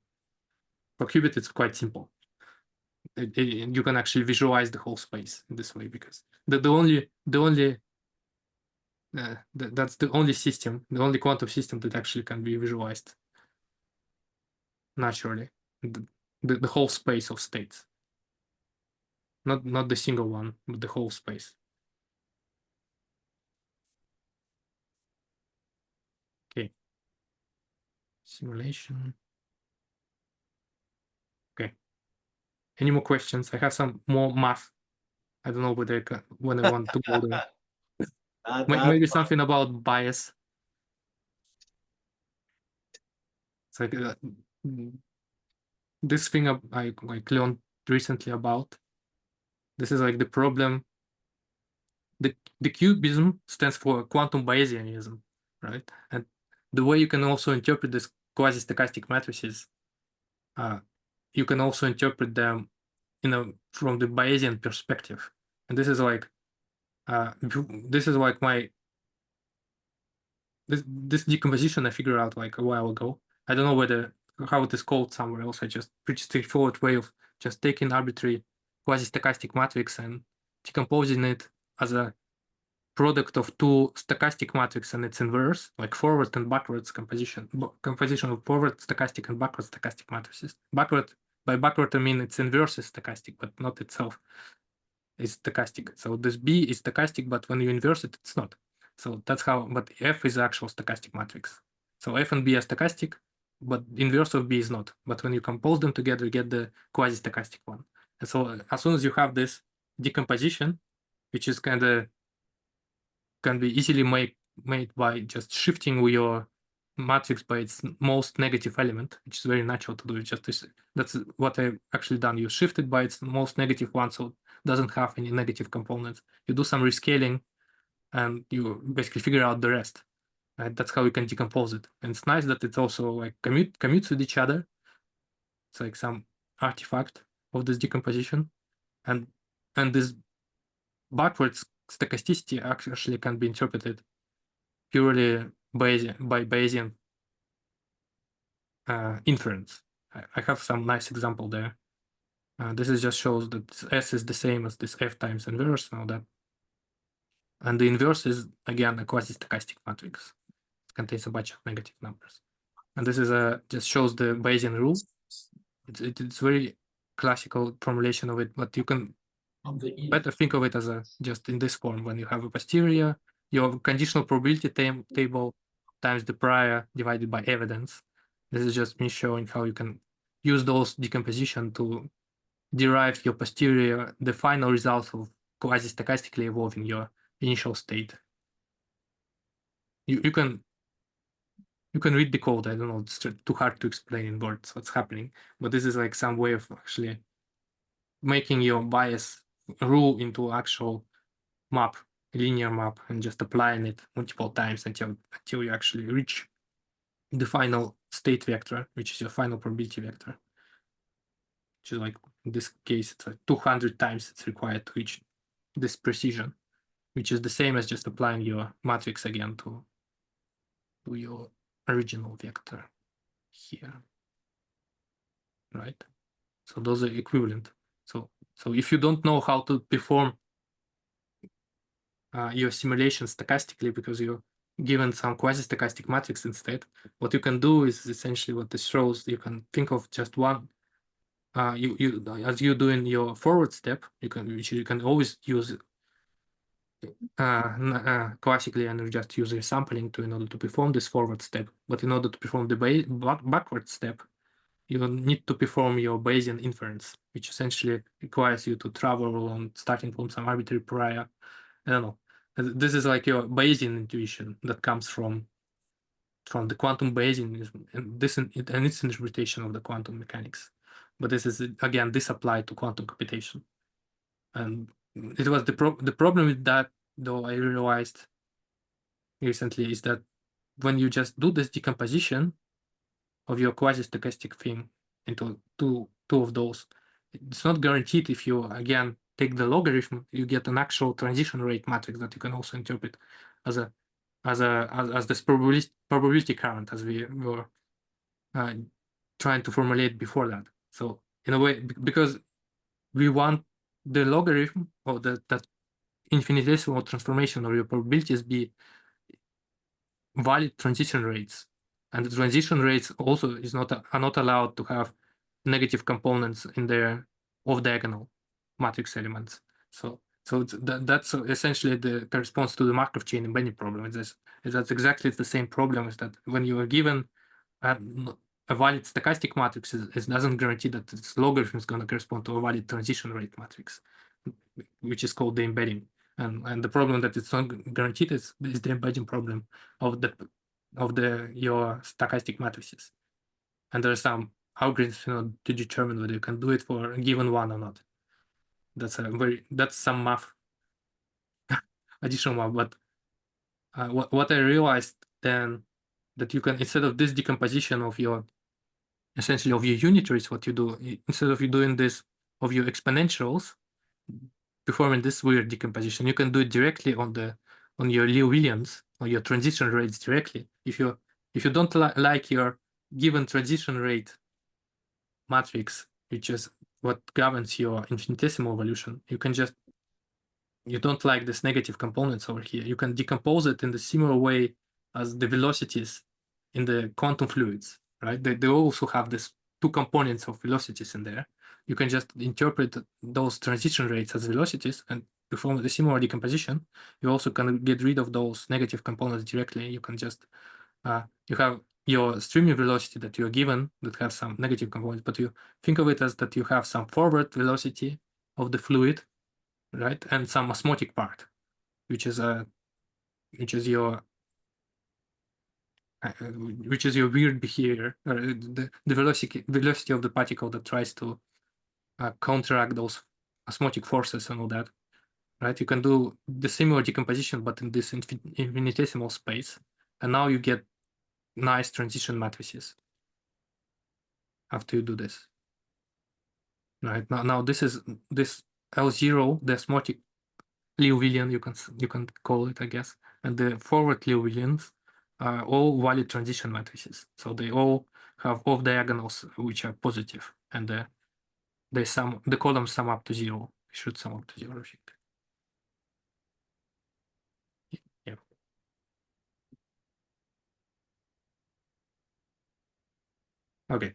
For qubit, it's quite simple. You can actually visualize the whole space in this way because that's the only system, the only quantum system that actually can be visualized naturally. The whole space of states, not the single one, but the whole space. Simulation. Okay. Any more questions? I have some more math. I don't know whether when I want to go there. Maybe something about bias. It's like this thing I learned recently about. This is like the problem. The cubism stands for quantum Bayesianism, right? And the way you can also interpret this quasi-stochastic matrices, you can also interpret them, from the Bayesian perspective. And this is like, this decomposition I figured out like a while ago. I don't know how it is called somewhere else. I just pretty straightforward way of just taking arbitrary quasi-stochastic matrix and decomposing it as a product of two stochastic matrix and its inverse, like forward and backwards composition of forward stochastic and backward stochastic matrices. By backward I mean its inverse is stochastic, but not itself is stochastic. So this B is stochastic, but when you inverse it, it's not. So that's how, but F is actual stochastic matrix. So F and B are stochastic, but inverse of B is not. But when you compose them together, you get the quasi-stochastic one. And so as soon as you have this decomposition, which is can be easily made by just shifting your matrix by its most negative element, which is very natural to do. That's what I've actually done. You shift it by its most negative one, so it doesn't have any negative components. You do some rescaling, and you basically figure out the rest. Right? That's how you can decompose it. And it's nice that it's also like commutes with each other. It's like some artifact of this decomposition, and this backwards stochasticity actually can be interpreted purely by Bayesian inference. I have some nice example there. This is just shows that S is the same as this F times inverse, and all that. And the inverse is again a quasi-stochastic matrix. It contains a bunch of negative numbers. And this is just shows the Bayesian rule. It's very classical formulation of it, but you can better think of it as just in this form. When you have a posterior, your conditional probability table times the prior divided by evidence. This is just me showing how you can use those decomposition to derive your posterior, the final result of quasi-stochastically evolving your initial state. You can read the code. I don't know, it's too hard to explain in words what's happening, but this is like some way of actually making your bias rule into actual map, linear map, and just applying it multiple times until you actually reach the final state vector, which is your final probability vector. Which is like in this case, it's like 200 times it's required to reach this precision, which is the same as just applying your matrix again to your original vector here, right? So those are equivalent. So if you don't know how to perform your simulation stochastically because you're given some quasi-stochastic matrix instead, what you can do is essentially what this shows. You can think of just one. As you do in your forward step, which you can always use classically, and you just use resampling in order to perform this forward step. But in order to perform the backward step, you need to perform your Bayesian inference, which essentially requires you to travel along starting from some arbitrary prior. I don't know. This is like your Bayesian intuition that comes from the quantum Bayesianism and its interpretation of the quantum mechanics. But this is again applied to quantum computation. And it was the problem with that, though, I realized recently, is that when you just do this decomposition of your quasi-stochastic thing into two of those, it's not guaranteed. If you again take the logarithm, you get an actual transition rate matrix that you can also interpret as this probability current, as we were trying to formulate before that. So in a way, because we want the logarithm or that infinitesimal transformation of your probabilities be valid transition rates, and the transition rates also are not allowed to have negative components in their off-diagonal matrix elements. So that's essentially the corresponds to the Markov chain in many problems. That's exactly the same problem, is that when you are given a valid stochastic matrix doesn't guarantee that its logarithm is going to correspond to a valid transition rate matrix, which is called the embedding. And the problem that it's not guaranteed is the embedding problem of your stochastic matrices. And there are some algorithms to determine whether you can do it for a given one or not. That's some math, additional math. But what I realized then, that you can, instead of this decomposition of your essentially of your unitaries, what you do, instead of you doing this of your exponentials, performing this weird decomposition, you can do it directly on your Liouvilleans or your transition rates directly. If you don't like your given transition rate matrix, which is what governs your infinitesimal evolution, you don't like this negative components over here, you can decompose it in the similar way as the velocities in the quantum fluids, right? They also have this two components of velocities in there. You can just interpret those transition rates as velocities and perform the similar decomposition. You also can get rid of those negative components directly. You can just, you have your streaming velocity that you're given that have some negative components, but you think of it as that you have some forward velocity of the fluid, right, and some osmotic part, which is your weird behavior, or the velocity of the particle that tries to counteract those osmotic forces and all that, right? You can do the similar decomposition, but in this infinitesimal space, and now you get nice transition matrices after you do this. Right now, this L0, the osmotic Liouvillean, you can call it, I guess, and the forward Liouvilleans are all valid transition matrices. So they all have off diagonals which are positive, and the columns sum up to 0. Should sum up to 0, I think. Yeah. Okay.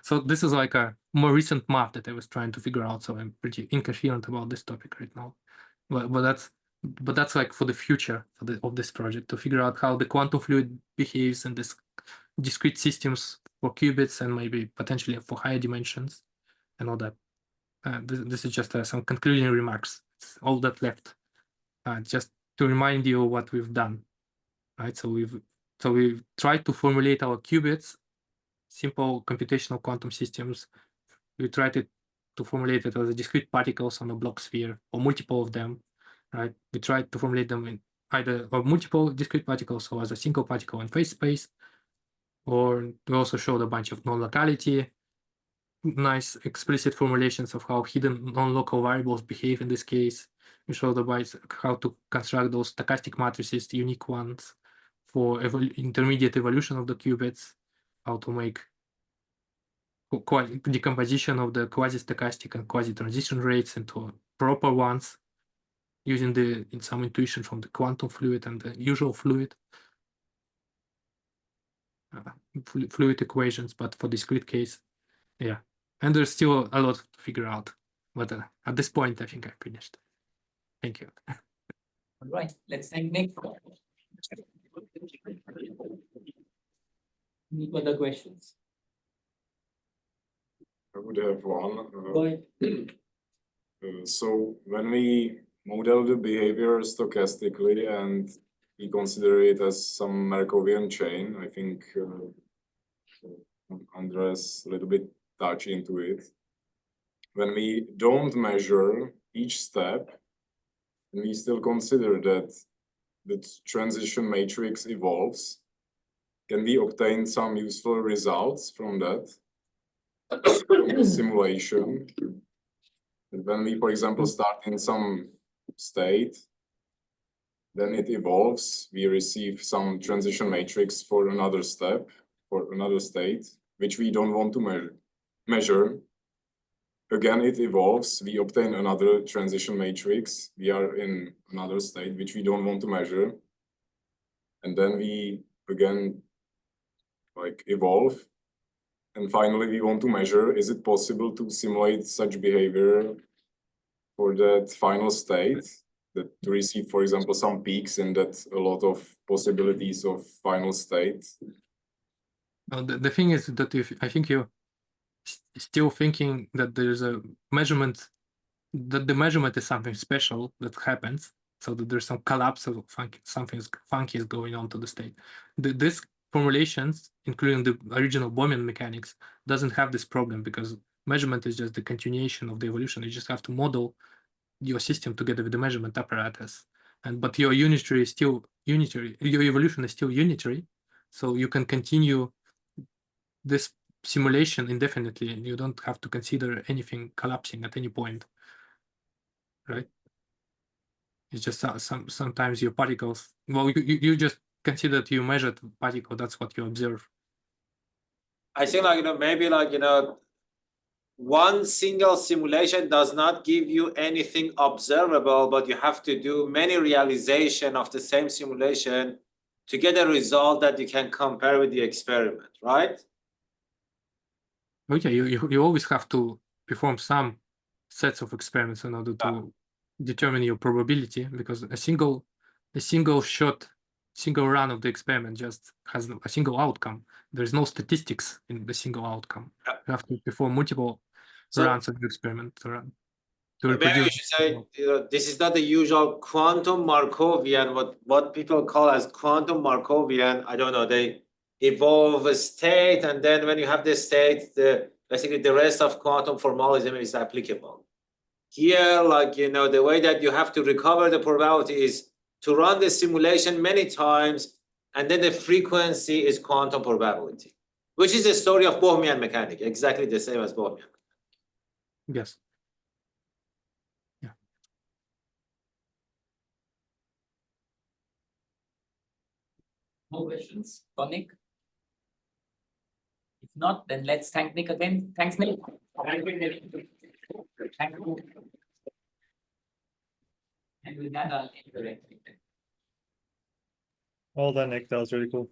So this is like a more recent math that I was trying to figure out. So I'm pretty incoherent about this topic right now. But that's like for the future of this project, to figure out how the quantum fluid behaves in this discrete systems for qubits and maybe potentially for higher dimensions and all that. This is just some concluding remarks. It's all that left. Just to remind you what we've done, right? So we've tried to formulate our qubits, simple computational quantum systems. We tried to formulate it as discrete particles on a Bloch sphere or multiple of them, right? We tried to formulate them in either multiple discrete particles or as a single particle in phase space, or we also showed a bunch of nonlocality, nice explicit formulations of how hidden non-local variables behave in this case. We showed about how to construct those stochastic matrices, the unique ones, for intermediate evolution of the qubits, how to make decomposition of the quasi-stochastic and quasi-transition rates into proper ones, using some intuition from the quantum fluid and the usual fluid equations, but for discrete case, yeah. And there's still a lot to figure out, but at this point, I think I finished. Thank you. All right, let's thank Nik. Any other questions? I would have one. Go ahead. So when we model the behavior stochastically and we consider it as some Markovian chain, I think Andres a little bit touched into it. When we don't measure each step, we still consider that the transition matrix evolves. Can we obtain some useful results from that? From the simulation. And when we, for example, start in some state, then it evolves. We receive some transition matrix for another step, for another state, which we don't want to measure. Again, it evolves. We obtain another transition matrix. We are in another state, which we don't want to measure. And then we again evolve. And finally, we want to measure, is it possible to simulate such behavior for that final state, that to receive, for example, some peaks and that a lot of possibilities of final state? The thing is that if I think you're still thinking that there's a measurement, that the measurement is something special that happens, so that there's some collapse of something funky is going on to the state. This formulations, including the original Bohmian mechanics, doesn't have this problem because measurement is just the continuation of the evolution. You just have to model your system together with the measurement apparatus, but your unitary is still unitary. Your evolution is still unitary, so you can continue this simulation indefinitely, and you don't have to consider anything collapsing at any point, right? It's just sometimes your particles. Well, you just consider that you measured particle. That's what you observe. I think maybe one single simulation does not give you anything observable, but you have to do many realization of the same simulation to get a result that you can compare with the experiment, right? Okay, you always have to perform some sets of experiments in order to determine your probability, because a single run of the experiment just has a single outcome. There's no statistics in the single outcome. You have to perform multiple runs of the experiment to Maybe we should say, this is not the usual quantum Markovian, what people call as quantum Markovian. I don't know, they evolve a state, and then when you have the state, basically the rest of quantum formalism is applicable. Here, the way that you have to recover the probability is to run the simulation many times, and then the frequency is quantum probability, which is the story of Bohmian mechanics, exactly the same as Bohmian. Yes. More questions for Nik? If not, then let's thank Nik again. Thanks, Nik. Thank you. And with that, I'll end the recording. Well done, Nick. That was really cool.